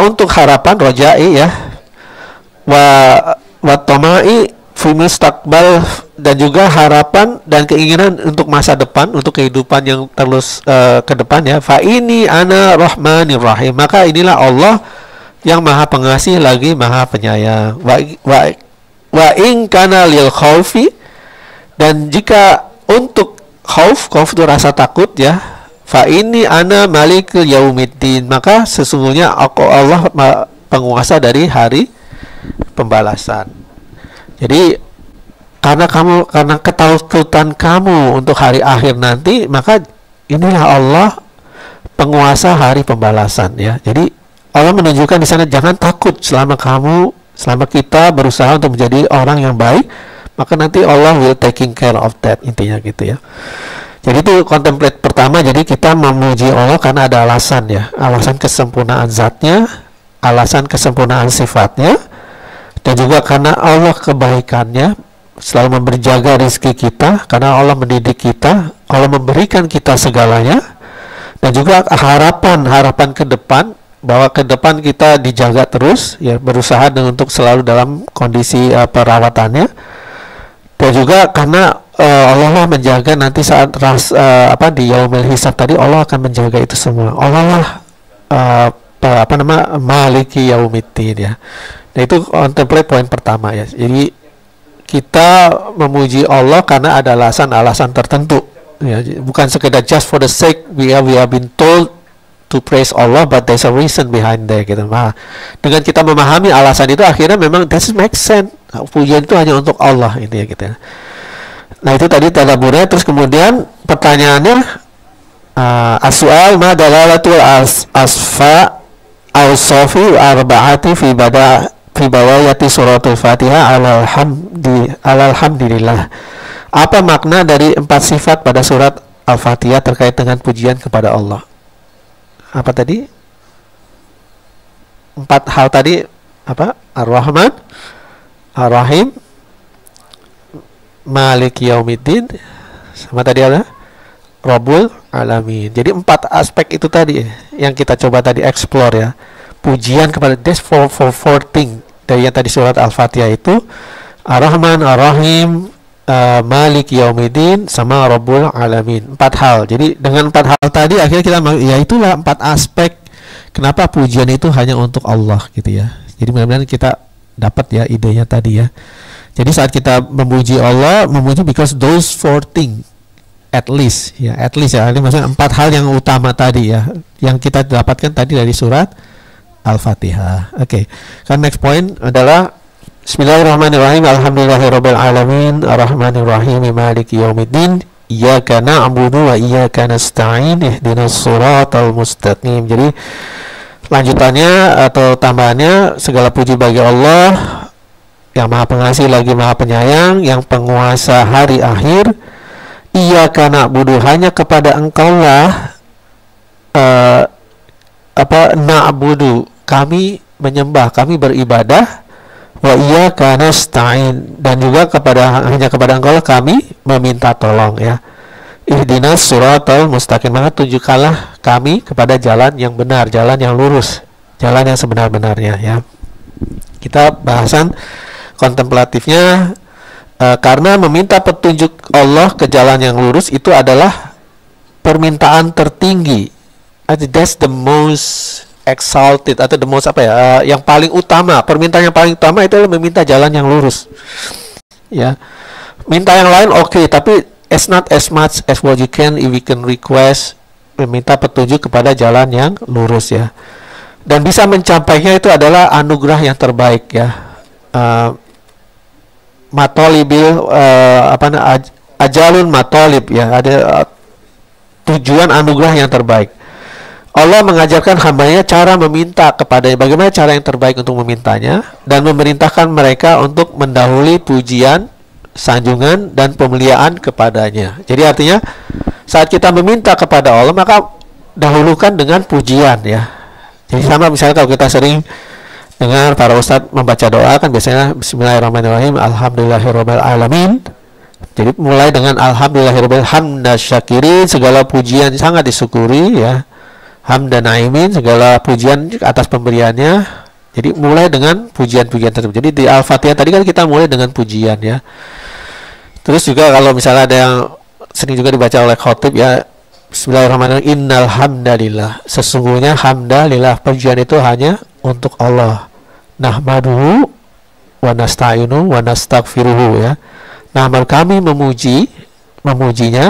Speaker 2: untuk harapan rojai ya, wa tamai fi mustaqbal, dan juga harapan dan keinginan untuk masa depan, untuk kehidupan yang terus ke depan ya. Fa ini ana rahmanir rahim, maka inilah Allah yang maha pengasih lagi maha penyayang. Wa in kana lil khaufi, dan jika untuk khauf itu rasa takut ya, fa ini ana malikul yaumiddin, maka sesungguhnya aku Allah penguasa dari hari pembalasan. Jadi karena ketakutan kamu untuk hari akhir nanti, maka inilah Allah penguasa hari pembalasan ya. Jadi Allah menunjukkan di sana jangan takut selama kita berusaha untuk menjadi orang yang baik, maka nanti Allah will taking care of that, intinya gitu ya. Jadi itu contemplate pertama. Jadi kita memuji Allah karena ada alasan ya, alasan kesempurnaan zatnya, alasan kesempurnaan sifatnya, dan juga karena Allah kebaikannya selalu menjaga rezeki kita, karena Allah mendidik kita, Allah memberikan kita segalanya, dan juga harapan ke depan, bahwa ke depan kita dijaga terus ya, berusaha untuk selalu dalam kondisi perawatannya, dan juga karena Allah lah menjaga nanti saat di yaumil hisab tadi, Allah akan menjaga itu semua. Allah lah maliki yaumiddin ya. Nah itu contemplate poin pertama ya. Jadi kita memuji Allah karena ada alasan tertentu ya, bukan sekedar just for the sake we have been told to praise Allah, but there's a reason behind that gitu. Nah, dengan kita memahami alasan itu, akhirnya memang that makes sense. Pujian itu hanya untuk Allah, intinya gitu ya. Nah itu tadi tadaburnya. Terus kemudian pertanyaannya, as-su'al ma dalalatul asfa al-sofi arba'ati fi bawayati suratul Fatihah alhamdulillah. Apa makna dari 4 sifat pada surat Al-Fatihah terkait dengan pujian kepada Allah? Apa tadi? 4 hal tadi apa? Ar-Rahman, Ar-Rahim, Malik Yaumiddin, sama tadi ada Rabbul Alamin. Jadi 4 aspek itu tadi yang kita coba tadi explore ya. Pujian kepada, that's for 4 things. dari yang tadi surat Al-Fatihah itu Ar-Rahman Ar-Rahim, Malik Yaumiddin, sama Rabbul Alamin. 4 hal. Jadi dengan 4 hal tadi akhirnya kita, ya itulah 4 aspek kenapa pujian itu hanya untuk Allah gitu ya. Jadi mudah-mudahan kita dapat ya idenya tadi ya. Jadi saat kita memuji Allah, memuji because those 4 things at least ya, ini maksudnya 4 hal yang utama tadi ya, yang kita dapatkan tadi dari surat Al-Fatihah. Oke. Kan next point adalah Bismillahirrahmanirrahim. Alhamdulillahirabbil alamin, arrahmanirrahim, maliki yaumiddin, iyyaka na'budu wa iyyaka nasta'in, ihdinas siratal mustaqim. Jadi lanjutannya atau tambahannya, segala puji bagi Allah yang Maha Pengasih lagi Maha Penyayang, yang penguasa hari akhir. Iyyaka na'budu, hanya kepada Engkaulah na'budu, kami menyembah, kami beribadah. Wa iyyaka nasta'in, dan juga hanya kepada Engkaulah kami meminta tolong ya. Ihdinas siratal mustaqim, maka tunjukkanlah kami kepada jalan yang benar, jalan yang lurus, jalan yang sebenar-benarnya ya. Kita bahasan kontemplatifnya, karena meminta petunjuk Allah ke jalan yang lurus itu adalah permintaan tertinggi. That's the most exalted atau the most yang paling utama. Permintaan yang paling utama itu adalah meminta jalan yang lurus ya. Minta yang lain oke, tapi it's not as much as what you can if we can request, meminta petunjuk kepada jalan yang lurus ya. Dan bisa mencapainya itu adalah anugerah yang terbaik ya. Matolibil ajalun matolib ya, ada tujuan anugerah yang terbaik. Allah mengajarkan hambanya cara meminta kepadanya, bagaimana cara yang terbaik untuk memintanya, dan memerintahkan mereka untuk mendahului pujian, sanjungan, dan pemuliaan kepadanya. Jadi artinya saat kita meminta kepada Allah, maka dahulukan dengan pujian ya. Jadi sama misalnya kalau kita sering dengar para ustadz membaca doa kan biasanya Bismillahirrahmanirrahim, Alhamdulillahirabbil alamin. Jadi mulai dengan Alhamdulillahirabbil hamdasyakirin, segala pujian sangat disyukuri ya. Hamdan naimin, segala pujian atas pemberiannya. Jadi mulai dengan pujian-pujian tersebut. Jadi di Al-Fatihah tadi kan kita mulai dengan pujian ya. Terus juga kalau misalnya ada yang sering juga dibaca oleh khotib ya, Bismillahirrahmanirrahim, innal hamdalillah, sesungguhnya hamdalillah, pujian itu hanya untuk Allah. Nahmaduhu wa nasta'inu wa nastaghfiruhu ya. Nahmad, kami memujinya,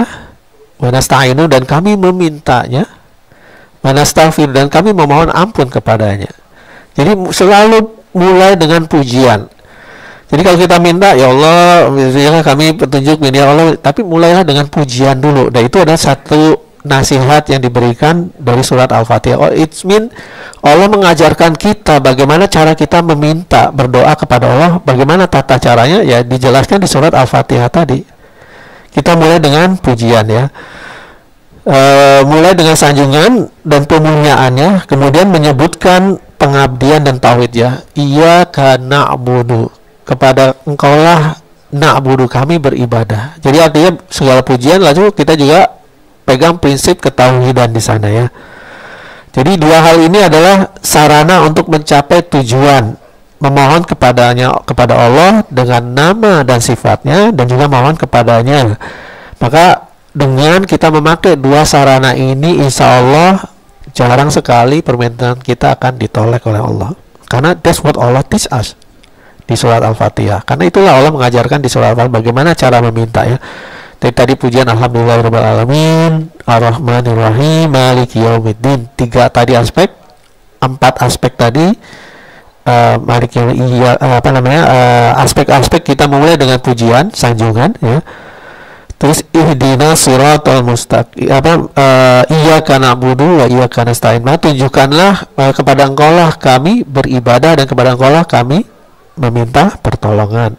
Speaker 2: wa nasta'inu, dan kami memintanya, wa nastaghfir, dan kami memohon ampun kepadanya. Jadi selalu mulai dengan pujian. Jadi kalau kita minta, ya Allah, berikanlah kami petunjuk, ya Allah, tapi mulailah dengan pujian dulu. Dan itu adalah satu nasihat yang diberikan dari surat Al-Fatihah. It means Allah mengajarkan kita bagaimana cara kita meminta, berdoa kepada Allah, bagaimana tata caranya, ya dijelaskan di surat Al-Fatihah tadi. Kita mulai dengan pujian ya. Mulai dengan sanjungan dan pemuliaannya, kemudian menyebutkan pengabdian dan tauhid ya. Iyyaka na'budu, kepada Engkaulah na'budu, kami beribadah. Jadi artinya segala pujian, lalu kita juga pegang prinsip ketauhidan di sana ya. Jadi dua hal ini adalah sarana untuk mencapai tujuan, memohon kepada Allah dengan nama dan sifatnya, dan juga mohon kepadanya. Maka dengan kita memakai dua sarana ini, insya Allah jarang sekali permintaan kita akan ditolak oleh Allah. Karena that's what Allah teach us di surat Al-Fatihah. Karena itulah Allah mengajarkan di surat Al-Fatihah bagaimana cara meminta ya. Tadi pujian Alhamdulillahirabbil alamin, Ar-Rahmanir-Rahim, Maliki Yaumiddin. 3 tadi aspek, 4 aspek tadi. Maliki aspek-aspek kita mulai dengan pujian, sanjungan ya. Terus ihdinas siratal mustaqim, iyyaka na'budu wa iyyaka nasta'in. Tunjukkanlah kepada Engkaulah kami beribadah, dan kepada Engkaulah kami meminta pertolongan.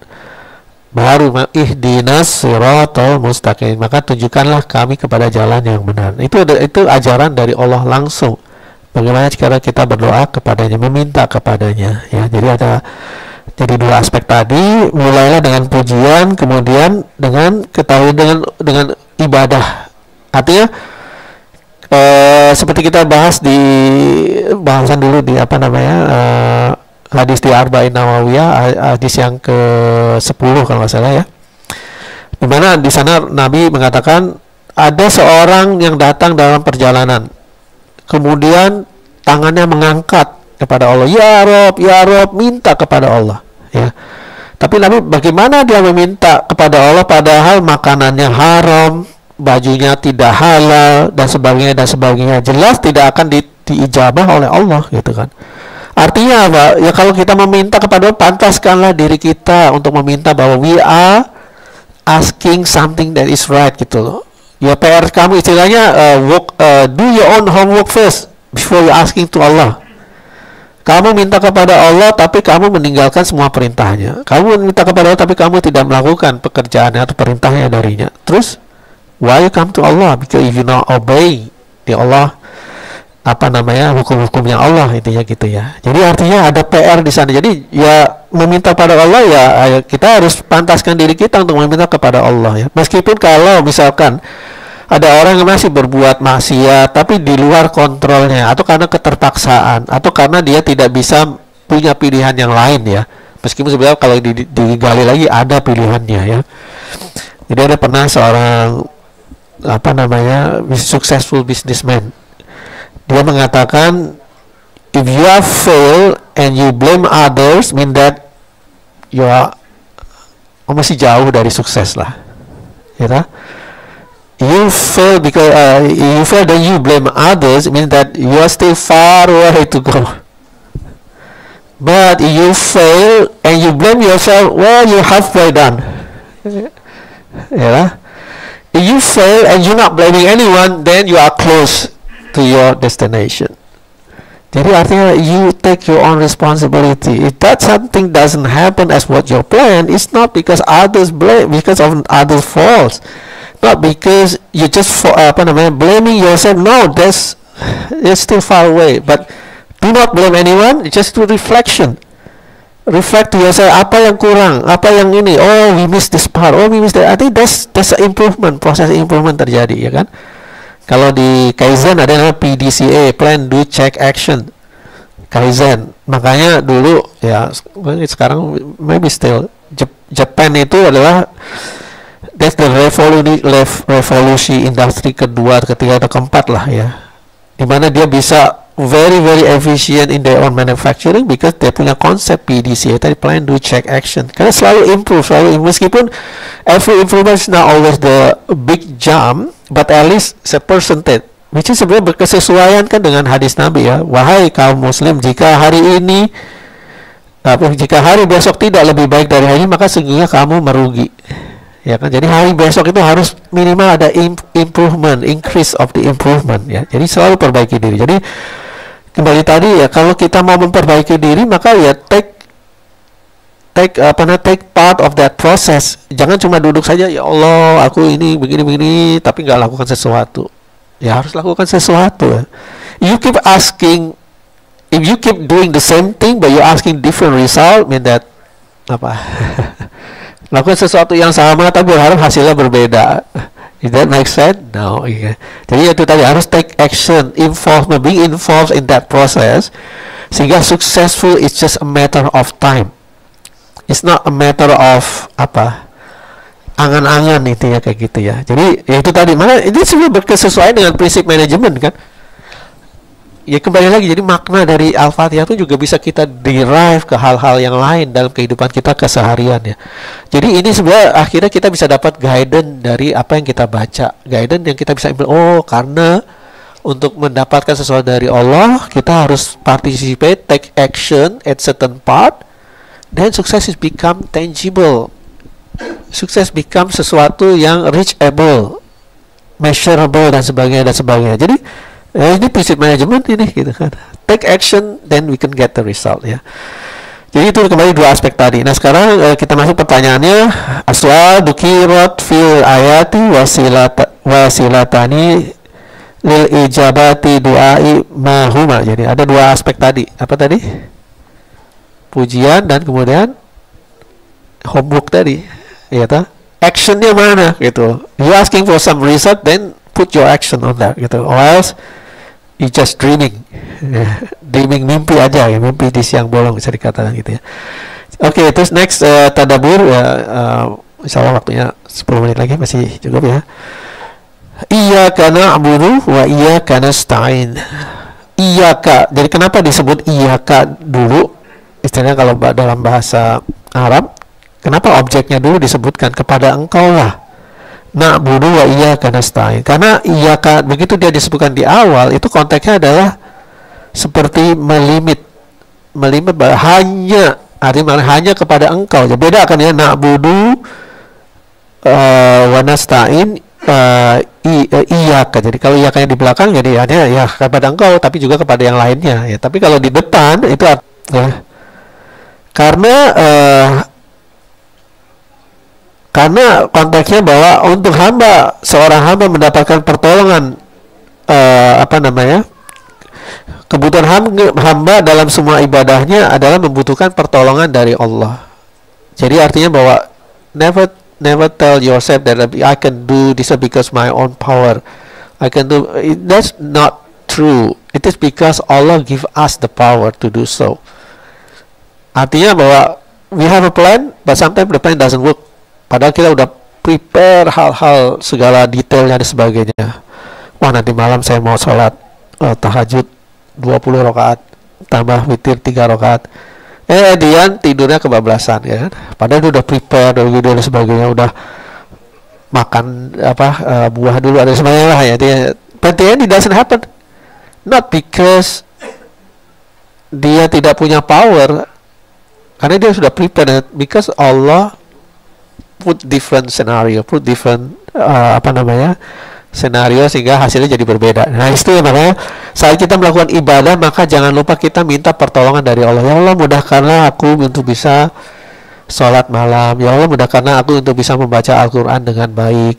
Speaker 2: Baru ihdinas siratal mustaqim, maka tunjukkanlah kami kepada jalan yang benar. Itu ajaran dari Allah langsung. Bagaimana cara kita berdoa kepadanya, meminta kepadanya ya. Jadi dua aspek tadi, mulailah dengan pujian, kemudian dengan ketahui dengan ibadah. Artinya seperti kita bahas di bahasan dulu di hadis di Arba'in Nawawiyah, hadis yang ke-10 kalau nggak salah ya. Dimana di sana Nabi mengatakan ada seorang yang datang dalam perjalanan, kemudian tangannya mengangkat kepada Allah, ya Rob, minta kepada Allah. Ya. Tapi Nabi bagaimana dia meminta kepada Allah padahal makanannya haram, bajunya tidak halal dan sebagainya, jelas tidak akan diijabah oleh Allah gitu kan. Artinya apa? Ya kalau kita meminta kepada Allah, pantaskanlah diri kita untuk meminta bahwa we are asking something that is right gitu loh. Ya PR kamu istilahnya do your own homework first before you asking to Allah. Kamu minta kepada Allah tapi kamu meninggalkan semua perintahnya. Kamu minta kepada Allah tapi kamu tidak melakukan pekerjaannya atau perintahnya darinya. Terus why you come to Allah? Because if you not obey di Allah, hukum-hukumnya Allah, intinya gitu ya. Jadi artinya ada PR di sana. Jadi ya meminta pada Allah ya kita harus pantaskan diri kita untuk meminta kepada Allah ya. Meskipun kalau misalkan ada orang yang masih berbuat maksiat tapi di luar kontrolnya, atau karena keterpaksaan, atau karena dia tidak bisa punya pilihan yang lain ya. Meskipun sebenarnya kalau digali lagi ada pilihannya ya. Jadi ada pernah seorang successful businessman. Dia mengatakan if you have failed and you blame others, mean that you are masih jauh dari sukses lah. Ya. You fail because you fail then you blame others, mean that you are still far away to go. But if you fail and you blame yourself, well, you're halfway done. Yeah. If you fail and you're not blaming anyone, then you are close to your destination. Jadi artinya you take your own responsibility. If that something doesn't happen as what you plan, it's not because others blame, because of others' faults. Not because you just blaming yourself. No, it's still far away. But do not blame anyone. Just do reflection. Reflect to yourself, apa yang kurang, apa yang ini. Oh, we missed this part. Oh, we missed that. I think that's improvement, proses improvement terjadi, ya kan? Kalau di Kaizen ada namanya PDCA, Plan, Do, Check, Action. Kaizen. Makanya dulu ya, sekarang maybe still Japan itu adalah that's the revolusi industri kedua, ketiga atau keempat lah ya, dimana dia bisa very efficient in their own manufacturing because dia punya konsep PDCA tadi, Plan, Do, Check, Action. Karena selalu improve, meskipun every improvement is not always the big jump, but at least a percentage, which is sebenarnya berkesesuaian kan dengan hadis Nabi ya. Wahai kaum muslim, jika hari besok tidak lebih baik dari hari ini, maka sesungguhnya kamu merugi. Ya kan, jadi hari besok itu harus minimal ada improvement, increase of the improvement ya. Jadi selalu perbaiki diri. Jadi kembali tadi ya, kalau kita mau memperbaiki diri maka ya take part of that process. Jangan cuma duduk saja, ya Allah aku ini begini tapi nggak lakukan sesuatu. Ya harus lakukan sesuatu ya. You keep asking, if you keep doing the same thing but you asking different result, mean that lakukan sesuatu yang sama tapi berharap hasilnya berbeda. Is that make sense? No. Yeah. Jadi itu tadi harus take action, involvement, being involved in that process, sehingga successful is just a matter of time. It's not a matter of angan-angan, intinya kayak gitu ya. Jadi ya itu tadi, mana ini sebenarnya berkesesuaian dengan prinsip manajemen kan. Ya kembali lagi, jadi makna dari Al-Fatihah itu juga bisa kita derive ke hal-hal yang lain dalam kehidupan kita keseharian ya. Jadi ini sebenarnya akhirnya kita bisa dapat guidance dari apa yang kita baca, guidance yang kita bisa ambil. Oh, karena untuk mendapatkan sesuatu dari Allah kita harus participate, take action at certain part, then success is become tangible. Sukses become sesuatu yang reachable, measurable dan sebagainya. Jadi ini prinsip manajemen ini gitu kan. Take action, then we can get the result ya. Jadi itu kembali dua aspek tadi. Nah sekarang kita masuk pertanyaannya. Aswa dukirat fil ayati wasilatani lil ijabati du'ai mahuma. Jadi ada dua aspek tadi. Apa tadi? Pujian dan kemudian homework tadi. Ya ta? Actionnya mana gitu. You asking for some result, then put your action on that gitu. Or else You just dreaming. Dreaming mimpi aja ya, mimpi di siang bolong bisa dikatakan gitu ya. Oke, terus next tadabur ya, insya Allah waktunya 10 menit lagi masih cukup ya. Iyyaka na'budu wa iyyaka nasta'in. Iyyaka, jadi kenapa disebut iyyaka dulu? Istilahnya kalau dalam bahasa Arab, kenapa objeknya dulu disebutkan kepada engkau lah. Na'budu wa iyyaka nasta'in. Karena iyyaka begitu dia disebutkan di awal, itu konteksnya adalah seperti melimit hanya, artinya hanya kepada engkau. Jadi beda kan ya, na'budu wa nasta'in iyyaka. Jadi kalau iyyaka di belakang jadi hanya ya kepada engkau, tapi juga kepada yang lainnya ya. Tapi kalau di depan itu ya karena konteksnya bahwa untuk seorang hamba mendapatkan pertolongan, kebutuhan hamba dalam semua ibadahnya adalah membutuhkan pertolongan dari Allah. Jadi artinya bahwa never tell yourself that I can do this because my own power. I can do it. That's not true. It is because Allah give us the power to do so. Artinya bahwa we have a plan, but sometimes the plan doesn't work. Padahal kita udah prepare hal-hal segala detailnya dan sebagainya. Wah, nanti malam saya mau sholat tahajud 20 rakaat tambah witir 3 rakaat. Dia tidurnya kebablasan ya kan. Padahal dia udah prepare dan sebagainya, udah makan buah dulu ada sebagainya lah ya. But then it doesn't happen. Not because dia tidak punya power, karena dia sudah prepare, because Allah put different scenario, senario sehingga hasilnya jadi berbeda. Nah, itu ya, makanya saat kita melakukan ibadah maka jangan lupa kita minta pertolongan dari Allah. Ya Allah, mudahkanlah aku untuk bisa sholat malam. Ya Allah, mudahkanlah aku untuk bisa membaca Al-Quran dengan baik.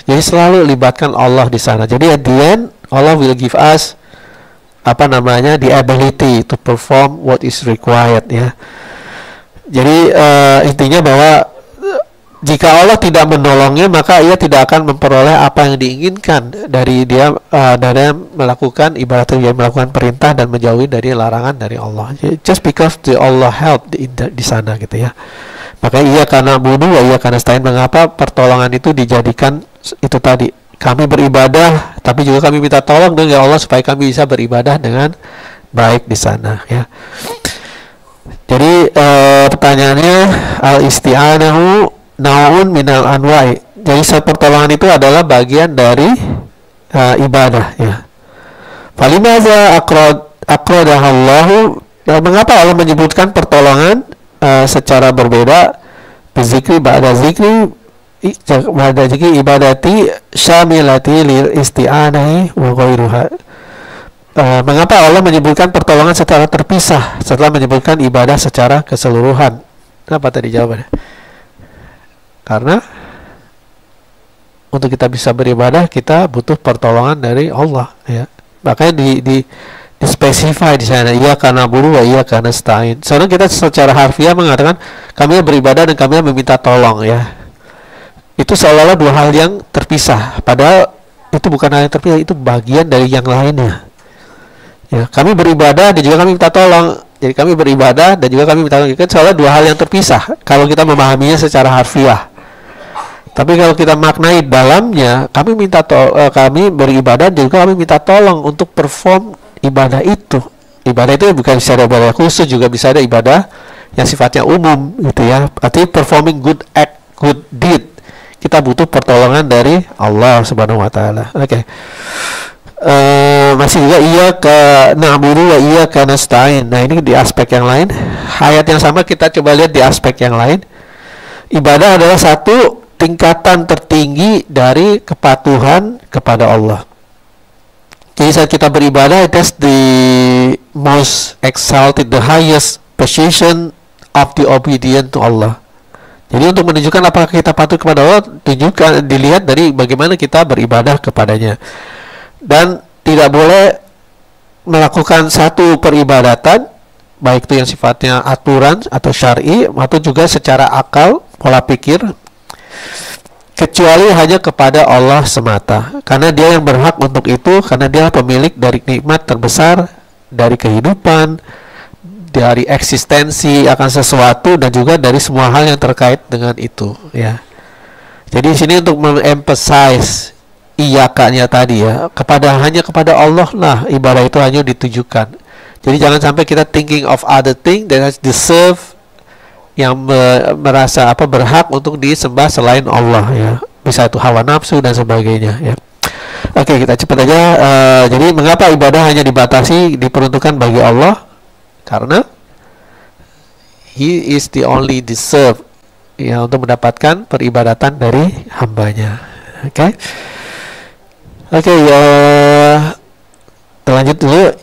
Speaker 2: Jadi selalu libatkan Allah di sana. Jadi at the end Allah will give us the ability to perform what is required ya. Jadi intinya bahwa jika Allah tidak menolongnya, maka ia tidak akan memperoleh apa yang diinginkan dari dia, dari melakukan ibadah, dia melakukan perintah dan menjauhi dari larangan dari Allah. Just because the Allah help di sana gitu ya. Maka ia karena bunuh, ia karena stain. Mengapa pertolongan itu dijadikan itu tadi? Kami beribadah, tapi juga kami minta tolong dengan Allah supaya kami bisa beribadah dengan baik di sana ya. Jadi pertanyaannya, al-isti'anahu naun minal anwa'i. Jadi pertolongan itu adalah bagian dari ibadah ya. Falimaza aqradahallahu, mengapa Allah menyebutkan pertolongan secara berbeda? Bizikri ba'da zikri ibadati syamilati lil isti'anahi wa ghairuha. Mengapa Allah menyebutkan pertolongan secara terpisah setelah menyebutkan ibadah secara keseluruhan? Apa tadi jawabannya? Karena untuk kita bisa beribadah kita butuh pertolongan dari Allah ya. Makanya di spesify di sana, iya karena buru wa iya karena stain. Soalnya kita secara harfiah mengatakan kami beribadah dan kami meminta tolong ya. Itu seolah-olah dua hal yang terpisah. Padahal itu bukan hal yang terpisah, itu bagian dari yang lainnya. Ya, kami beribadah dan juga kami minta tolong. Jadi kami beribadah dan juga kami minta tolong. Itu seolah dua hal yang terpisah kalau kita memahaminya secara harfiah. Tapi kalau kita maknai dalamnya, kami beribadah dan juga kami minta tolong untuk perform ibadah itu. Ibadah itu bukan secara ibadah khusus, juga bisa ada ibadah yang sifatnya umum gitu ya. Artinya performing good act, good deed. Kita butuh pertolongan dari Allah Subhanahu wa taala. Oke. Masih juga iyyaka na'budu wa iyyaka nasta'in. Nah, ini di aspek yang lain. Ayat yang sama kita coba lihat di aspek yang lain. Ibadah adalah satu tingkatan tertinggi dari kepatuhan kepada Allah. Jadi saat kita beribadah, it is the most exalted, the highest position of the obedient to Allah. Jadi untuk menunjukkan apakah kita patuh kepada Allah, dilihat dari bagaimana kita beribadah kepadanya. Dan tidak boleh melakukan satu peribadatan, baik itu yang sifatnya aturan atau syar'i, atau juga secara akal, pola pikir, kecuali hanya kepada Allah semata, karena Dia yang berhak untuk itu, karena Dia pemilik dari nikmat terbesar, dari kehidupan, dari eksistensi akan sesuatu, dan juga dari semua hal yang terkait dengan itu, ya. Jadi di sini untuk mememphasize iyakanya tadi, ya, hanya kepada Allah lah ibadah itu hanya ditujukan. Jadi jangan sampai kita thinking of other thing that has deserve, yang merasa berhak untuk disembah selain Allah, ya. Bisa itu hawa nafsu dan sebagainya, ya. Oke, kita cepat aja. Jadi mengapa ibadah hanya diperuntukkan bagi Allah? Karena He is the only deserve, ya, untuk mendapatkan peribadatan dari hambanya. Oke. Kita lanjut dulu.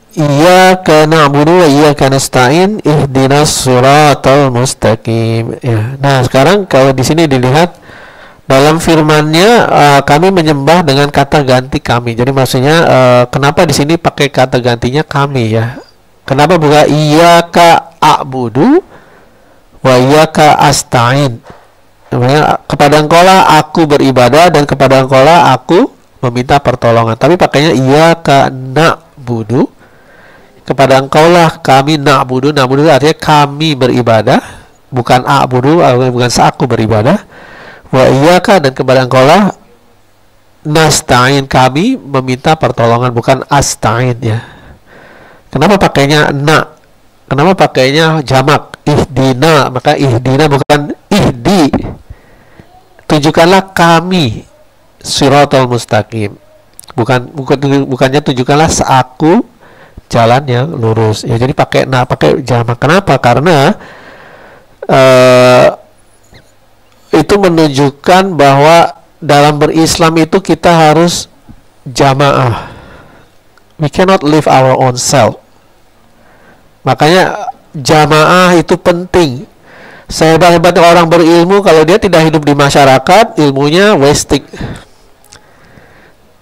Speaker 2: Iyyaka na'budu wa iyyaka nasta'in ihdinas siratal mustaqim. Ya. Nah, sekarang kalau di sini dilihat dalam firman-Nya, kami menyembah dengan kata ganti kami. Jadi maksudnya kenapa di sini pakai kata gantinya kami, ya? Kenapa bukan iyyaka a'budu wa iyyaka asta'in? Namanya kepada Engkau lah aku beribadah dan kepada Engkau lah aku meminta pertolongan. Tapi pakainya iyyaka na'budu, kepada Engkau lah kami na'budu. Na'budu artinya kami beribadah, bukan a'budu, bukan aku beribadah. Wa iyyaka, dan kepada Engkau lah nasta'in, kami meminta pertolongan, bukan asta'in, ya. Kenapa pakainya na? Kenapa pakainya jamak ihdina? Maka ihdina bukan ihdi. Tunjukkanlah kami siratal mustaqim. Bukannya tunjukkanlah aku jalan yang lurus. Ya, jadi pakai jamak. Kenapa? Karena itu menunjukkan bahwa dalam berislam itu kita harus jamaah. We cannot live our own self. Makanya jamaah itu penting. Sehebat-hebatnya orang berilmu, kalau dia tidak hidup di masyarakat, ilmunya wasting.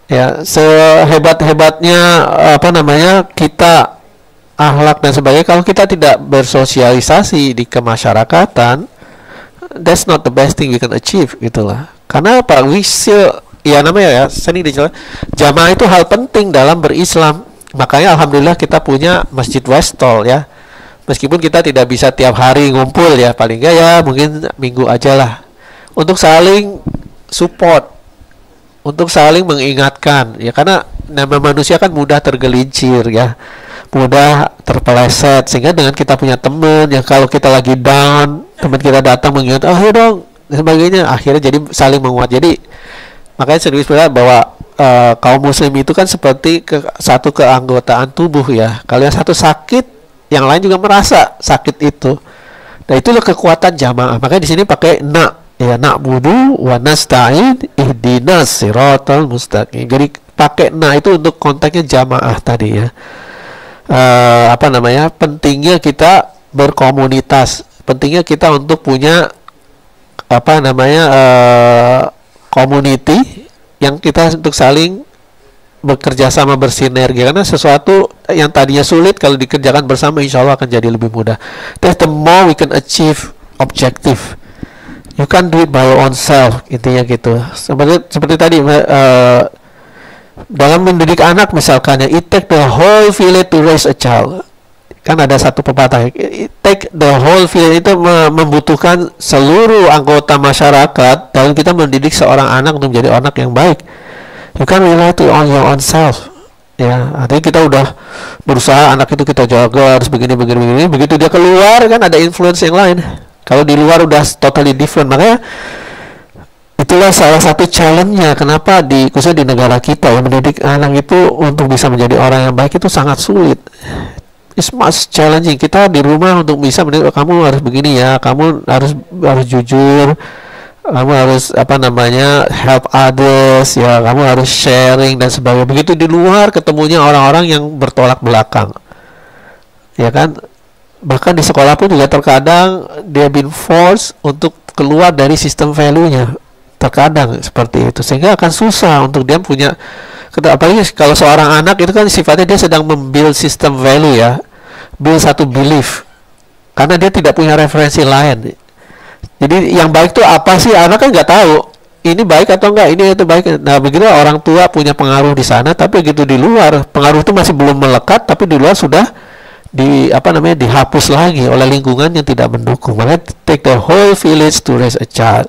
Speaker 2: Ya, sehebat-hebatnya kita akhlak dan sebagainya, kalau kita tidak bersosialisasi di kemasyarakatan, that's not the best thing we can achieve, gitulah. Karena apa? We still, ya namanya ya, seni dijelaskan, jamaah itu hal penting dalam berislam. Makanya alhamdulillah kita punya Masjid Westall, ya. Meskipun kita tidak bisa tiap hari ngumpul, ya, paling enggak ya mungkin minggu aja lah, untuk saling support, untuk saling mengingatkan, ya, karena nama manusia kan mudah tergelincir, ya, mudah terpeleset, sehingga dengan kita punya teman yang kalau kita lagi down, teman kita datang mengingat, ayo dong, dan sebagainya, akhirnya jadi saling menguat. Jadi makanya serius bahwa kaum muslim itu kan seperti satu keanggotaan tubuh, ya. Kalau yang satu sakit, yang lain juga merasa sakit itu. Nah, itulah kekuatan jamaah. Makanya di sini pakai ya, na'budu wa nasta'in ihdinas siratal mustaqim. Jadi pakai itu untuk konteksnya jamaah tadi, ya. Pentingnya kita berkomunitas, pentingnya kita untuk punya community yang kita untuk saling bekerja sama, bersinergi, karena sesuatu yang tadinya sulit kalau dikerjakan bersama insya Allah akan jadi lebih mudah. That's the more we can achieve objective. You can't do it by your own self, intinya gitu. Seperti tadi dalam mendidik anak misalkan, ya, it take the whole village to raise a child. Kan ada satu pepatah, it take the whole village, itu membutuhkan seluruh anggota masyarakat dalam kita mendidik seorang anak untuk menjadi anak yang baik. You can't rely on your own self, ya. Artinya kita udah berusaha anak itu kita jaga harus begini, begitu dia keluar kan ada influence yang lain. Kalau di luar udah totally different. Makanya itulah salah satu challenge-nya kenapa khususnya di negara kita, ya, mendidik anak itu untuk bisa menjadi orang yang baik itu sangat sulit. It's much challenging. Kita di rumah untuk bisa mendidik, kamu harus begini, ya, kamu harus jujur, kamu harus help others, ya, kamu harus sharing dan sebagainya. Begitu di luar ketemunya orang-orang yang bertolak belakang, ya kan. Bahkan di sekolah pun juga terkadang dia been forced untuk keluar dari sistem value-nya, terkadang seperti itu, sehingga akan susah untuk dia punya, apalagi kalau seorang anak itu kan sifatnya dia sedang membuild sistem value, ya, build satu belief, karena dia tidak punya referensi lain. Jadi yang baik itu apa sih, anak kan nggak tahu. ini baik atau enggak, ini itu baik. Nah, begitu orang tua punya pengaruh di sana, tapi begitu di luar pengaruh itu masih belum melekat, tapi di luar sudah dihapus lagi oleh lingkungan yang tidak mendukung. Makanya take the whole village to raise a child.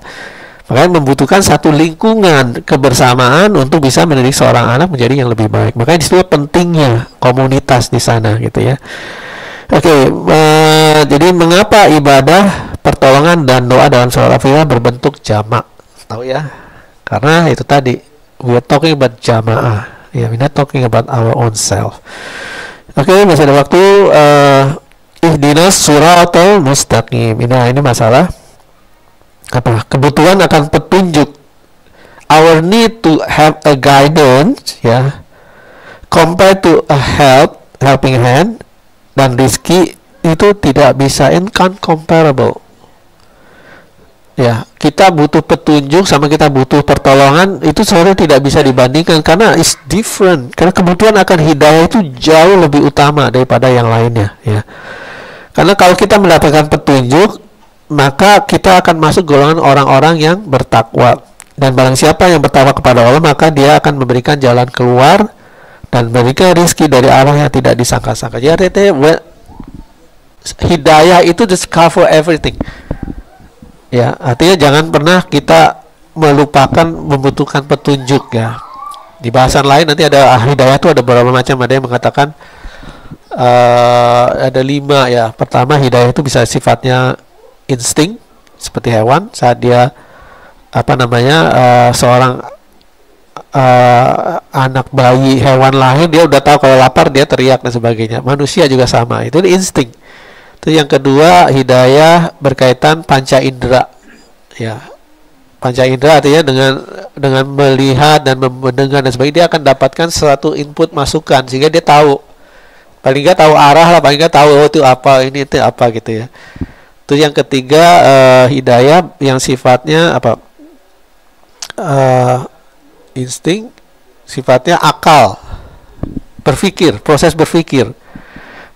Speaker 2: Makanya membutuhkan satu lingkungan kebersamaan untuk bisa mendidik seorang anak menjadi yang lebih baik. Makanya disebut pentingnya komunitas di sana gitu ya. Oke, jadi mengapa ibadah, pertolongan dan doa dalam sholat Al-Fatihah berbentuk jamak? Tahu ya? Karena itu tadi, we are talking about jamaah. Ya, we're not talking about our own self. Oke, masih ada waktu. Ihdinas siratal mustaqim. Ini masalah apa? Kebutuhan akan petunjuk. Our need to have a guidance, ya, compared to a helping hand dan rizki itu tidak bisa, incomparable. Ya, kita butuh petunjuk sama kita butuh pertolongan itu sebenarnya tidak bisa dibandingkan karena it's different. Karena kebutuhan akan hidayah itu jauh lebih utama daripada yang lainnya, ya. Karena kalau kita mendapatkan petunjuk, maka kita akan masuk golongan orang-orang yang bertakwa. Dan barang siapa yang bertakwa kepada Allah, maka dia akan memberikan jalan keluar dan memberikan rezeki dari arah yang tidak disangka-sangka. Jadi hidayah itu just cover everything. Ya, artinya jangan pernah kita melupakan membutuhkan petunjuk, ya. Di bahasan lain nanti ada hidayah itu ada beberapa macam. Ada yang mengatakan ada 5, ya. Pertama, hidayah itu bisa sifatnya insting seperti hewan saat dia seorang anak bayi hewan lahir, dia udah tahu kalau lapar dia teriak dan sebagainya. Manusia juga sama, itu insting. Itu yang kedua, hidayah berkaitan panca indera, ya. Panca indera artinya dengan melihat dan mendengar dan sebagainya, dia akan dapatkan suatu input masukan sehingga dia tahu, paling nggak tahu arah lah, paling nggak tahu itu apa, ini itu apa gitu ya. Itu yang ketiga, hidayah yang sifatnya insting, sifatnya akal, berpikir, proses berpikir.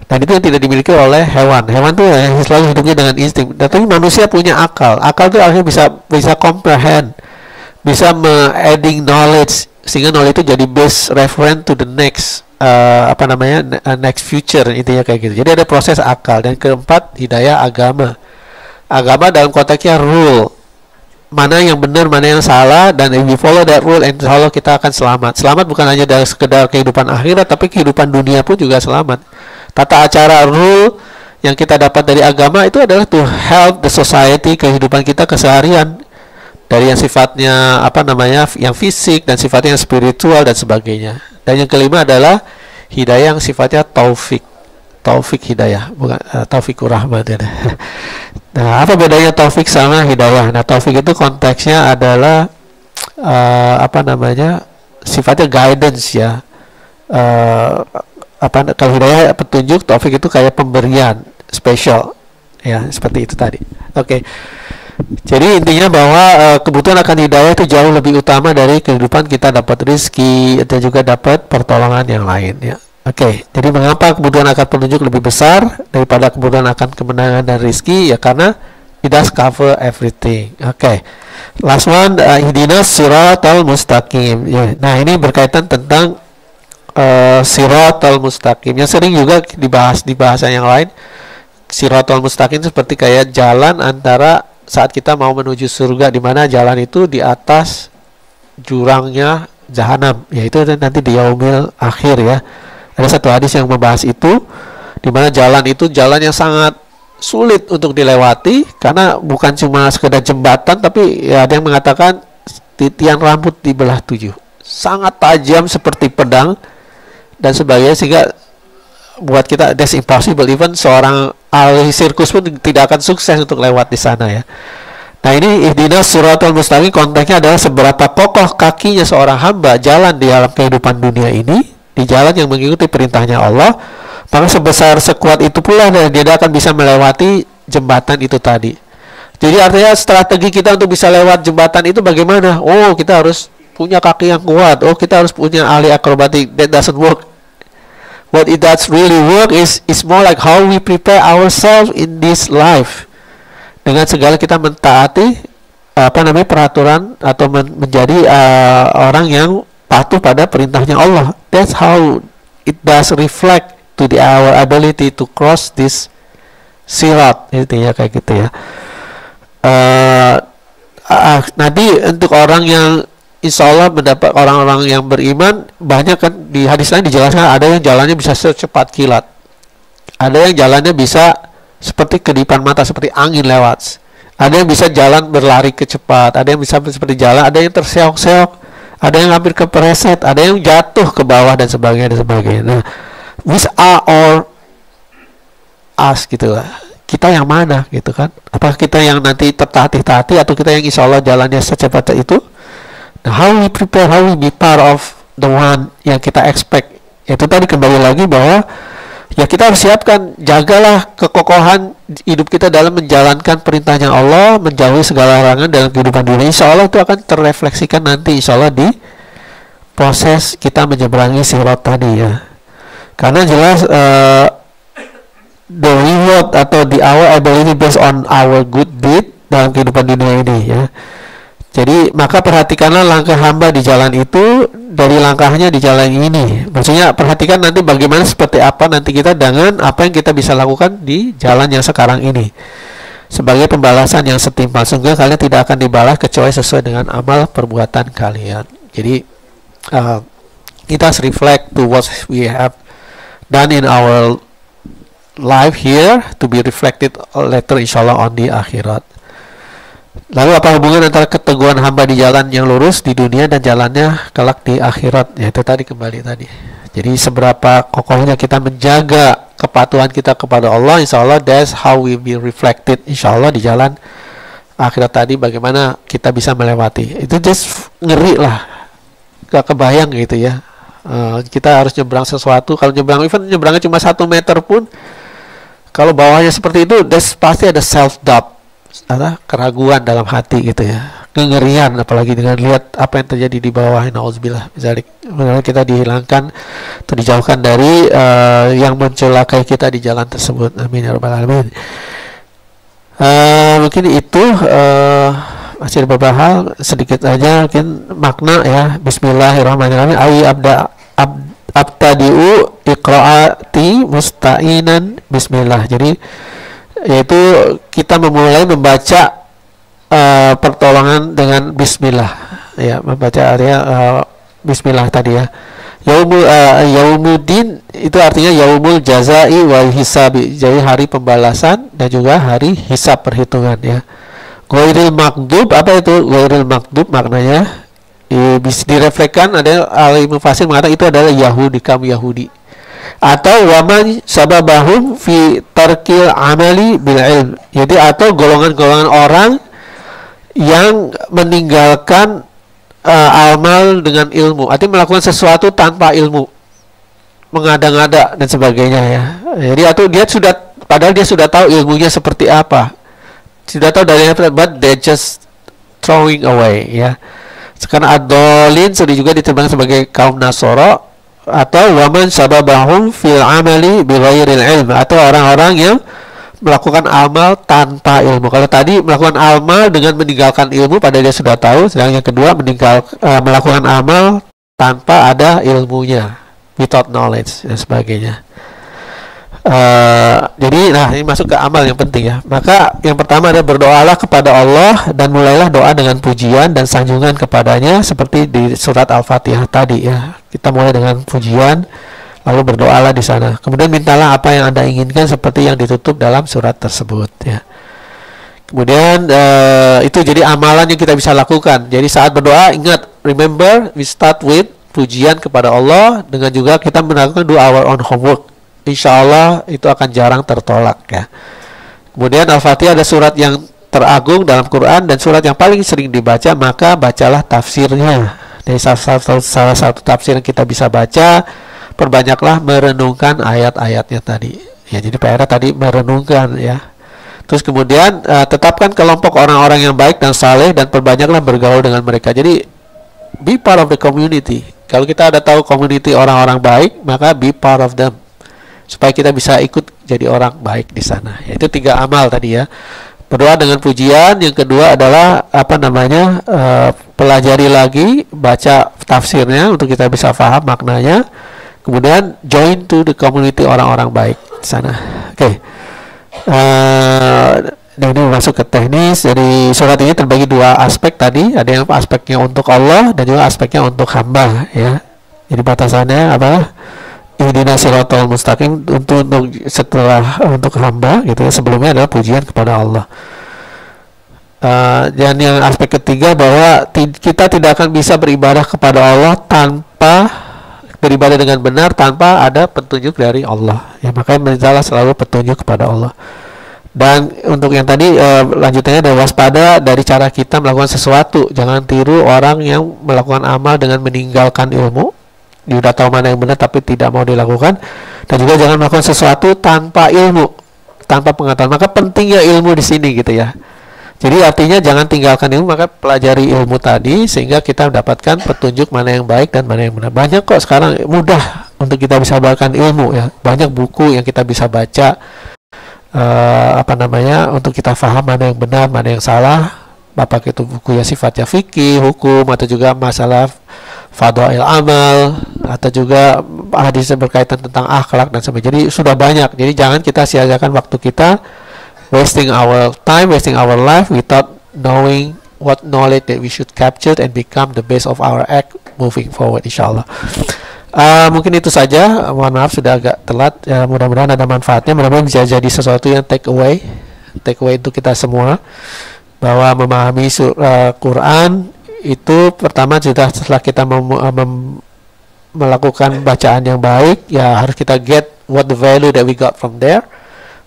Speaker 2: Dan itu yang tidak dimiliki oleh hewan. Hewan tuh selalu hidupnya dengan insting. Tapi manusia punya akal. Akal itu akhirnya bisa comprehend, bisa adding knowledge, sehingga knowledge itu jadi base reference to the next next future, intinya kayak gitu. Jadi ada proses akal. Dan keempat, hidayah agama. Agama dalam konteksnya rule, mana yang benar, mana yang salah, dan if we follow that rule, insya Allah kita akan selamat. Selamat bukan hanya dari sekedar kehidupan akhirat, tapi kehidupan dunia pun juga selamat. Tata acara rule yang kita dapat dari agama itu adalah to help the society, kehidupan kita keseharian, dari yang sifatnya yang fisik dan sifatnya yang spiritual dan sebagainya. Dan yang kelima adalah hidayah yang sifatnya taufik hidayah, bukan taufikur rahmat ya. Nah, apa bedanya taufik sama hidayah? Nah, taufik itu konteksnya adalah sifatnya guidance, ya. Kalau hidayah petunjuk, taufik itu kayak pemberian spesial, ya, seperti itu tadi. Oke. Jadi intinya bahwa kebutuhan akan hidayah itu jauh lebih utama dari kehidupan kita dapat rezeki dan juga dapat pertolongan yang lain, ya. Oke, jadi mengapa kebutuhan akan petunjuk lebih besar daripada kebutuhan akan kemenangan dan rezeki? Ya karena it does cover everything. Oke. Last one, ihdinas siratal mustaqim. Ya, nah, ini berkaitan tentang siratal mustaqim yang sering juga dibahas di bahasa yang lain. Siratal mustaqim seperti kayak jalan antara saat kita mau menuju surga, di mana jalan itu di atas jurangnya jahanam, yaitu nanti di yaumil akhir, ya. Ada satu hadis yang membahas itu, di mana jalan itu jalan yang sangat sulit untuk dilewati karena bukan cuma sekedar jembatan, tapi ya ada yang mengatakan titian rambut dibelah 7, sangat tajam seperti pedang dan sebagainya, sehingga buat kita that's impossible, even seorang ahli sirkus pun tidak akan sukses untuk lewat di sana, ya. Nah, ini ihdinas siratal mustaqim konteksnya adalah seberapa kokoh kakinya seorang hamba jalan di dalam kehidupan dunia ini, di jalan yang mengikuti perintahnya Allah, maka sekuat itu pula dia akan bisa melewati jembatan itu tadi. Jadi artinya strategi kita untuk bisa lewat jembatan itu bagaimana? Oh, kita harus punya kaki yang kuat. Oh, kita harus punya ahli akrobatik. That doesn't work. What it does really work is more like how we prepare ourselves in this life. Dengan segala kita mentaati peraturan atau menjadi orang yang patuh pada perintahnya Allah. That's how it does reflect to our ability to cross this sirat, intinya kayak gitu ya. Nanti untuk orang yang insya Allah mendapat, orang-orang yang beriman, banyak kan di hadis lain dijelaskan ada yang jalannya bisa secepat kilat, ada yang jalannya bisa seperti kedipan mata, seperti angin lewat, ada yang bisa jalan berlari kecepat, ada yang bisa seperti jalan, ada yang terseok-seok, ada yang hampir kepreset, ada yang jatuh ke bawah dan sebagainya dan sebagainya. Nah, which are all us gitu lah, kita yang mana gitu kan? Apakah kita yang nanti tertatih-tatih atau kita yang insya Allah jalannya secepat itu? Nah, how we prepare, how we be part of the one yang kita expect. Itu tadi kembali lagi bahwa ya kita harus siapkan, jagalah kekokohan hidup kita dalam menjalankan perintahnya Allah, menjauhi segala larangan dalam kehidupan dunia. Insya Allah itu akan terrefleksikan nanti insya Allah di proses kita menyeberangi sirat tadi ya. Karena jelas the reward atau the our ability based on our good deed dalam kehidupan dunia ini ya. Jadi maka perhatikanlah langkah hamba di jalan itu dari langkahnya di jalan ini. Maksudnya perhatikan nanti bagaimana, seperti apa nanti kita dengan apa yang kita bisa lakukan di jalan yang sekarang ini sebagai pembalasan yang setimpal. Sehingga kalian tidak akan dibalas kecuali sesuai dengan amal perbuatan kalian. Jadi kita harus reflect to what we have done in our life here to be reflected later insyaAllah on the akhirat. Lalu apa hubungan antara keteguhan hamba di jalan yang lurus di dunia dan jalannya kelak di akhirat? Ya itu tadi, kembali tadi. Jadi seberapa kokohnya kita menjaga kepatuhan kita kepada Allah, insya Allah that's how we be reflected insya Allah di jalan akhirat tadi. Bagaimana kita bisa melewati itu, just ngeri lah, gak kebayang gitu ya. Kita harus nyebrang sesuatu, kalau nyebrang even nyebrangnya cuma 1 meter pun, kalau bawahnya seperti itu, that's pasti ada self doubt, ada keraguan dalam hati gitu ya, kengerian, apalagi dengan lihat apa yang terjadi di bawah. Nauzubillah, misalnya kita dihilangkan atau dijauhkan dari yang mencelakai kita di jalan tersebut. Amin ya rabbal alamin. Mungkin itu masih ada beberapa hal sedikit aja mungkin makna ya. Bismillahirrahmanirrahim. Abtadi'u iqra'ati musta'inan bismillah. Jadi yaitu kita memulai membaca pertolongan dengan bismillah ya, membaca artinya bismillah tadi ya. Yaumuddin itu artinya yaumul jazai wal hisabi, jadi hari pembalasan dan juga hari hisab, perhitungan ya. Ghairil maghdub, apa itu ghairil maghdub? Maknanya bisa direfleksikan, ada ahli mufassir mengatakan itu adalah Yahudi, kaum Yahudi, atau waman sababahum fi tarkil amali bil ilm, jadi atau golongan-golongan orang yang meninggalkan amal dengan ilmu, artinya melakukan sesuatu tanpa ilmu, mengada-ngada dan sebagainya ya. Jadi atau dia sudah, padahal dia sudah tahu ilmunya seperti apa, sudah tahu dari apa, but they just throwing away ya. Sekarang ad-dhalin sudah juga diterjemahkan sebagai kaum Nasara, atau waman sababahum fil amali bighairil ilm, atau orang-orang yang melakukan amal tanpa ilmu. Kalau tadi melakukan amal dengan meninggalkan ilmu pada dia sudah tahu, sedangkan yang kedua melakukan amal tanpa ada ilmunya, without knowledge dan sebagainya. Jadi nah ini masuk ke amal yang penting ya. Maka yang pertama adalah berdoalah kepada Allah dan mulailah doa dengan pujian dan sanjungan kepadanya seperti di surat Al-Fatihah tadi ya. Kita mulai dengan pujian, lalu berdoalah di sana. Kemudian mintalah apa yang Anda inginkan seperti yang ditutup dalam surat tersebut ya. Kemudian itu jadi amalan yang kita bisa lakukan. Jadi saat berdoa ingat, remember we start with pujian kepada Allah, dengan juga kita melakukan do our own homework. Insya Allah itu akan jarang tertolak ya. Kemudian Al-Fatihah ada surat yang teragung dalam Quran dan surat yang paling sering dibaca, maka bacalah tafsirnya. Dari salah satu tafsir yang kita bisa baca, perbanyaklah merenungkan ayat-ayatnya tadi ya. Jadi PR tadi merenungkan ya. Terus kemudian tetapkan kelompok orang-orang yang baik dan saleh dan perbanyaklah bergaul dengan mereka. Jadi be part of the community. Kalau kita ada tahu community orang-orang baik, maka be part of them, supaya kita bisa ikut jadi orang baik di sana. Itu 3 amal tadi ya. berdoa dengan pujian. Yang kedua adalah pelajari lagi, baca tafsirnya untuk kita bisa paham maknanya. Kemudian join to the community orang-orang baik di sana. Oke. Dan ini masuk ke teknis. Jadi surat ini terbagi dua aspek tadi. Ada yang aspeknya untuk Allah dan juga aspeknya untuk hamba, ya. Jadi batasannya apa? Ihdinas siratal mustaqim untuk hamba gitu ya. Sebelumnya adalah pujian kepada Allah. Dan yang aspek ketiga bahwa kita tidak akan bisa beribadah kepada Allah beribadah dengan benar tanpa ada petunjuk dari Allah. Ya, makanya mintalah selalu petunjuk kepada Allah. Dan untuk yang tadi lanjutannya adalah waspada dari cara kita melakukan sesuatu. Jangan tiru orang yang melakukan amal dengan meninggalkan ilmu. Dia sudah tahu mana yang benar tapi tidak mau dilakukan. Dan juga jangan melakukan sesuatu tanpa ilmu, tanpa pengetahuan. Maka pentingnya ilmu di sini gitu ya. Jadi artinya jangan tinggalkan ilmu, maka pelajari ilmu tadi sehingga kita mendapatkan petunjuk mana yang baik dan mana yang benar. Banyak kok sekarang mudah untuk kita bisa mendapatkan ilmu ya. Banyak buku yang kita bisa baca untuk kita paham mana yang benar, mana yang salah. Bapak itu buku yang sifatnya fikih, hukum, atau juga masalah fadhail amal, atau juga hadis yang berkaitan tentang akhlak dan sebagainya. Jadi sudah banyak. Jadi jangan kita sia-siakan waktu kita, wasting our time, wasting our life without knowing what knowledge that we should capture and become the base of our act moving forward, insyaAllah. Mungkin itu saja. Mohon maaf sudah agak telat. Mudah-mudahan ada manfaatnya. Mudah-mudahan bisa jadi sesuatu yang take away untuk kita semua, bahwa memahami Quran itu pertama setelah kita melakukan bacaan yang baik, ya harus kita get what the value that we got from there,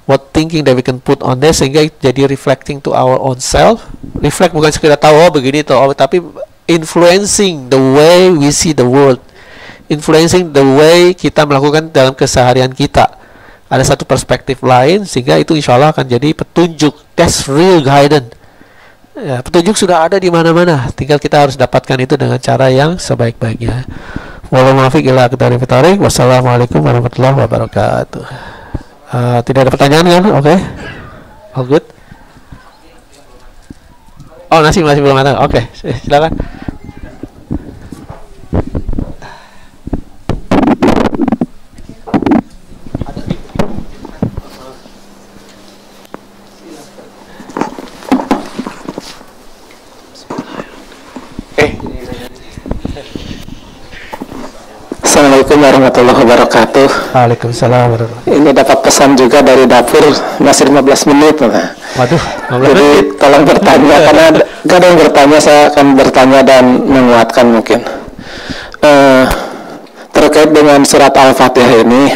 Speaker 2: what thinking that we can put on there, sehingga jadi reflecting to our own self. Reflect bukan sekedar tahu begini tapi influencing the way we see the world, influencing the way kita melakukan dalam keseharian kita. Ada satu perspektif lain sehingga itu insya Allah akan jadi petunjuk. That's real guidance. Ya, petunjuk sudah ada di mana-mana. Tinggal kita harus dapatkan itu dengan cara yang sebaik-baiknya. Wassalamualaikum warahmatullahi wabarakatuh. Tidak ada pertanyaan kan? Oke. All good. Oh, masih belum ada. Oke, silakan.
Speaker 1: Assalamualaikum warahmatullahi wabarakatuh.
Speaker 2: Waalaikumsalam warahmatullahi.
Speaker 1: Ini dapat pesan juga dari dapur, masih 15 menit.
Speaker 2: Waduh, 15
Speaker 1: jadi
Speaker 2: menit.
Speaker 1: Tolong bertanya karena gak ada yang bertanya, saya akan bertanya dan menguatkan mungkin. Terkait dengan surat Al-Fatihah ini,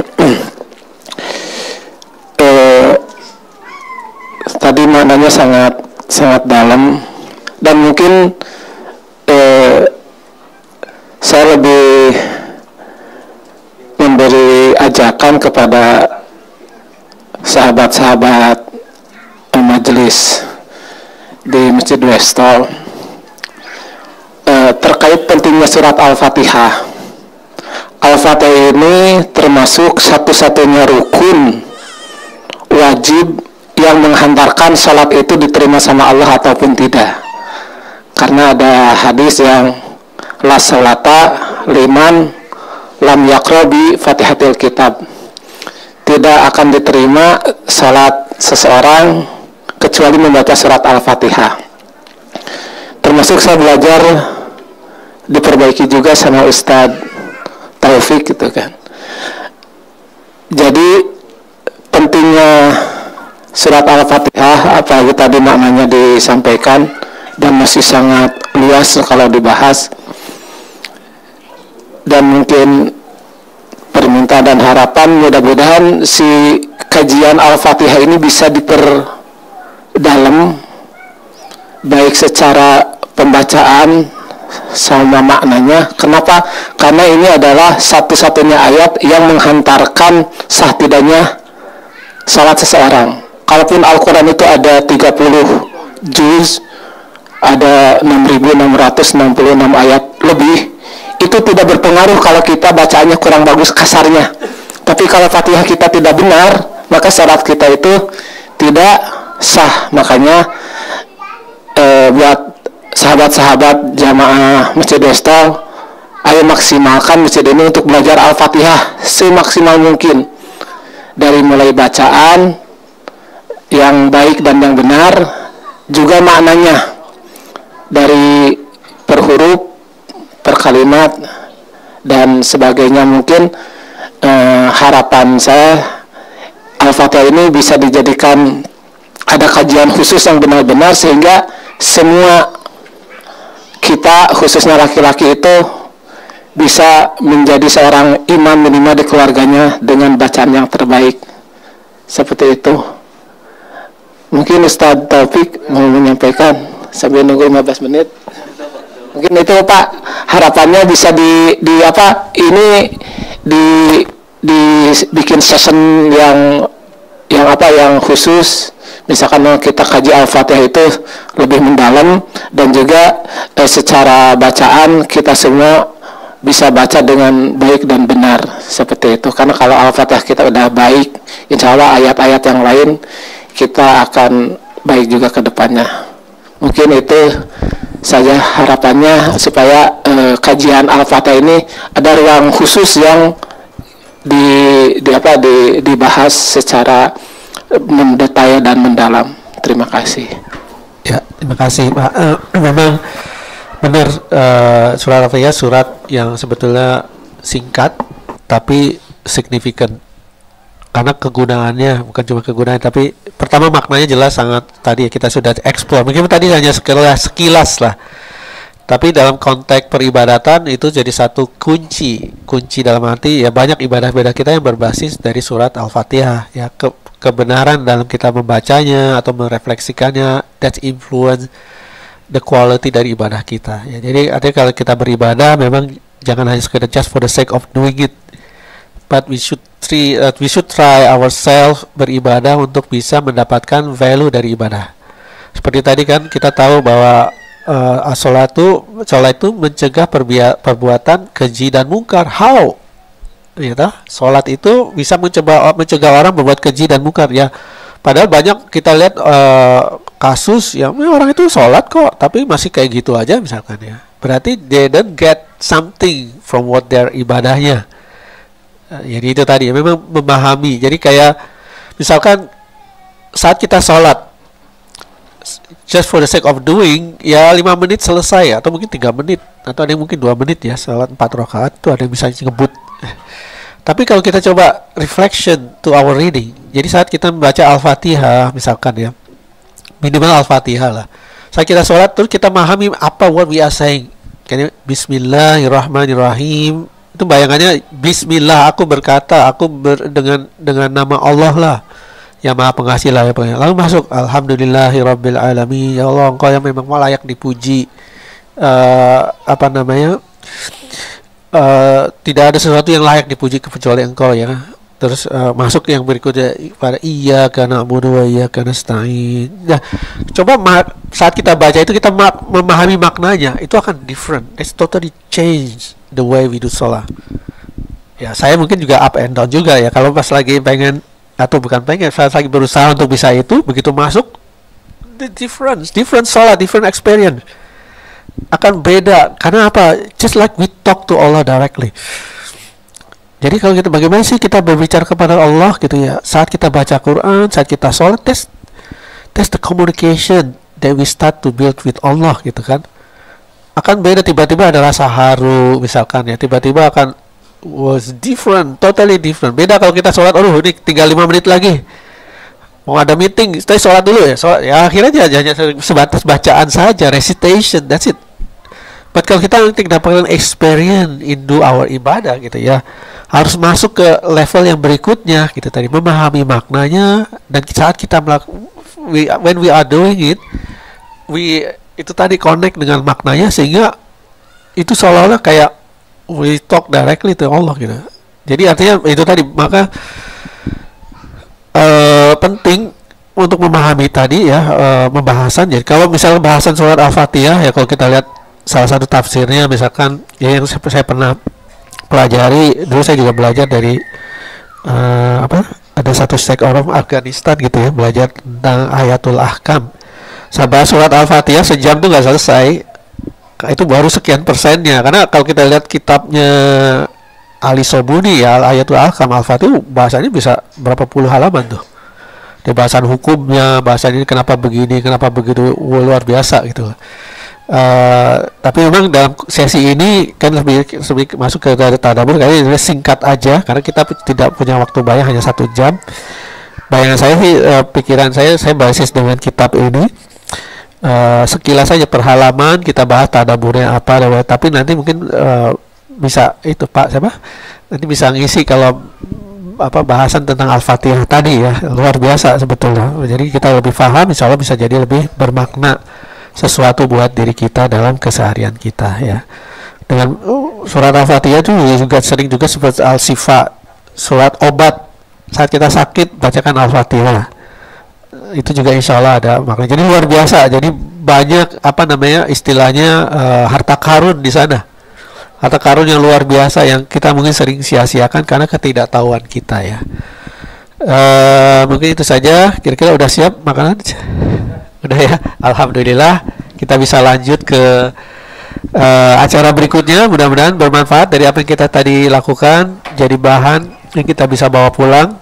Speaker 1: tadi maknanya sangat dalam dan mungkin saya lebih memberi ajakan kepada sahabat-sahabat majelis di Masjid Westall terkait pentingnya surat Al-Fatihah. Al-Fatihah ini termasuk satu-satunya rukun wajib yang menghantarkan salat itu diterima sama Allah ataupun tidak. Karena ada hadis yang la salata liman lam yaqra bi Fatihatil Kitab. Tidak akan diterima salat seseorang kecuali membaca surat Al-Fatihah. Termasuk saya belajar diperbaiki juga sama Ustadz Taufik gitu kan. Jadi pentingnya surat Al-Fatihah apalagi tadi maknanya disampaikan dan masih sangat luas kalau dibahas. Dan mungkin permintaan dan harapan mudah-mudahan si kajian Al-Fatihah ini bisa diperdalam baik secara pembacaan sama maknanya. Kenapa? Karena ini adalah satu-satunya ayat yang menghantarkan sah tidaknya salat seseorang. Kalaupun Al-Quran itu ada 30 juz, ada 6.666 ayat lebih, itu tidak berpengaruh kalau kita bacaannya kurang bagus, kasarnya. Tapi kalau Fatihah kita tidak benar, maka salat kita itu tidak sah. Makanya buat sahabat-sahabat jamaah Masjid Dostol, ayo maksimalkan masjid ini untuk belajar Al-Fatihah semaksimal mungkin, dari mulai bacaan yang baik dan yang benar, juga maknanya dari per huruf, per kalimat dan sebagainya. Mungkin harapan saya Al-Fatihah ini bisa dijadikan ada kajian khusus yang benar-benar, sehingga semua kita, khususnya laki-laki itu, bisa menjadi seorang imam minimal di keluarganya dengan bacaan yang terbaik. Seperti itu. Mungkin Ustadz Taufik mau menyampaikan sambil nunggu 15 menit. Mungkin itu Pak, harapannya bisa dibikin session yang khusus. Misalkan kita kaji Al-Fatihah itu lebih mendalam, dan juga secara bacaan kita semua bisa baca dengan baik dan benar, seperti itu. Karena kalau Al-Fatihah kita udah baik, insya Allah ayat-ayat yang lain kita akan baik juga ke depannya. Mungkin itu saja harapannya, supaya kajian Al-Fatihah ini ada ruang khusus yang dibahas secara mendetail dan mendalam. Terima kasih.
Speaker 2: Ya, terima kasih Pak. Memang benar, surat Al-Fatihah surat yang sebetulnya singkat tapi signifikan, karena kegunaannya bukan cuma kegunaan, tapi pertama maknanya jelas sangat, tadi kita sudah explore, mungkin tadi hanya sekilas lah, tapi dalam konteks peribadatan itu jadi satu kunci dalam arti ya banyak ibadah-ibadah kita yang berbasis dari surat Al-Fatihah, ya kebenaran dalam kita membacanya atau merefleksikannya, that influence the quality dari ibadah kita, ya. Jadi artinya kalau kita beribadah memang jangan hanya sekedar just for the sake of doing it, but we should try ourselves beribadah untuk bisa mendapatkan value dari ibadah. Seperti tadi kan kita tahu bahwa sholat itu mencegah perbuatan keji dan mungkar. How? Ya, sholat itu bisa mencegah orang berbuat keji dan mungkar, ya. Padahal banyak kita lihat kasus yang orang itu sholat kok, tapi masih kayak gitu aja misalkan, ya. Berarti they don't get something from what their ibadahnya. Jadi itu tadi, memang memahami. Jadi kayak misalkan saat kita sholat just for the sake of doing, ya 5 menit selesai, atau mungkin 3 menit, atau ada yang mungkin 2 menit, ya. Sholat 4 rakaat tuh ada yang bisa ngebut. Tapi kalau kita coba reflection to our reading, jadi saat kita membaca Al-Fatihah misalkan, ya, minimal Al-Fatihah lah, saat kita sholat terus kita memahami apa what we are saying. Kayak Bismillahirrahmanirrahim, itu bayangannya Bismillah, aku berkata, dengan nama Allah lah, yang Maha Pengasih lah, ya. Lalu masuk Alhamdulillahirabbil alamin, ya Allah Engkau yang memang layak dipuji, tidak ada sesuatu yang layak dipuji kecuali Engkau, ya. Terus masuk yang berikutnya pada iyyaka na'budu wa iyyaka nasta'in. Nah, coba saat kita baca itu kita memahami maknanya, itu akan different. It's totally change the way we do sholat. Ya, saya mungkin juga up and down juga, ya. Kalau pas lagi pengen, atau bukan pengen, saya lagi berusaha untuk bisa itu, begitu masuk the different sholat, different experience. Akan beda. Karena apa? Just like we talk to Allah directly. Jadi kalau kita, bagaimana sih kita berbicara kepada Allah gitu, ya, saat kita baca Quran, saat kita sholat, that's the communication that we start to build with Allah gitu kan. Akan beda, tiba-tiba ada rasa haru misalkan, ya, tiba-tiba akan was different, totally different. Beda kalau kita sholat, ini tinggal 5 menit lagi mau ada meeting, kita sholat dulu, ya, sholat, ya akhirnya hanya sebatas bacaan saja, recitation, that's it. But kalau kita nanti dapatkan experience into our ibadah gitu, ya, harus masuk ke level yang berikutnya gitu tadi, memahami maknanya, dan saat kita when we are doing it, itu tadi connect dengan maknanya, sehingga itu seolah-olah kayak we talk directly to Allah gitu. Jadi artinya itu tadi, maka penting untuk memahami tadi, ya, pembahasan. Jadi kalau misalnya bahasan surat Al-Fatihah, ya, kalau kita lihat salah satu tafsirnya misalkan, ya, yang saya pernah pelajari dulu, saya juga belajar dari ada satu Pustek Orang Afghanistan gitu ya, belajar tentang Ayatul Ahkam. Sampai surat Al-Fatihah sejam tuh nggak selesai. Itu baru sekian persennya. Karena kalau kita lihat kitabnya Ali Sobuni ya, Ayatul Ahkam Al-Fatihah bahasanya bisa berapa puluh halaman tuh. Di bahasan hukumnya, bahasan ini kenapa begini, kenapa begitu, luar biasa gitu. Tapi memang dalam sesi ini kan lebih masuk ke tadabbur, kayaknya singkat aja karena kita tidak punya waktu banyak, hanya 1 jam. Bayangan saya sih, pikiran saya basis dengan kitab ini. Sekilas saja per halaman kita bahas tadabburnya apa, tapi nanti mungkin bisa itu Pak siapa nanti bisa ngisi kalau apa bahasan tentang Al-Fatihah tadi ya, luar biasa sebetulnya. Jadi kita lebih paham, insya Allah bisa jadi lebih bermakna sesuatu buat diri kita dalam keseharian kita ya. Dengan surat Al-Fatihah itu juga sering juga seperti Al-Sifa, surat obat saat kita sakit bacakan Al-Fatihah. Itu juga insya Allah ada maknanya. Jadi luar biasa. Jadi banyak apa namanya istilahnya harta karun di sana. Harta karun yang luar biasa yang kita mungkin sering sia-siakan karena ketidaktahuan kita ya. Mungkin itu saja. Kira-kira udah siap makanan? Udah ya, alhamdulillah. Kita bisa lanjut ke acara berikutnya. Mudah-mudahan bermanfaat dari apa yang kita tadi lakukan, jadi bahan yang kita bisa bawa pulang,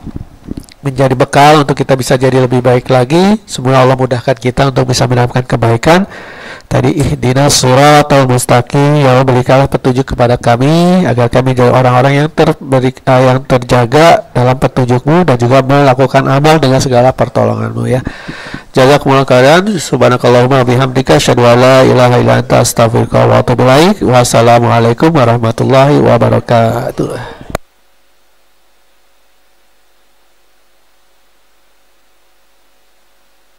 Speaker 2: menjadi bekal untuk kita bisa jadi lebih baik lagi. Semoga Allah mudahkan kita untuk bisa mendapatkan kebaikan. Tadi ihdinas siratal mustaqim, ya Allah berikanlah petunjuk kepada kami agar kami jadi orang-orang yang yang terjaga dalam petunjuk-Mu dan juga melakukan amal dengan segala pertolongan-Mu ya. Jazakumullah khairan. Subhanakallahumma bihamdika asyhadu an la ilaha illa anta astaghfiruka wa atubu ilaik. Wassalamualaikum warahmatullahi wabarakatuh.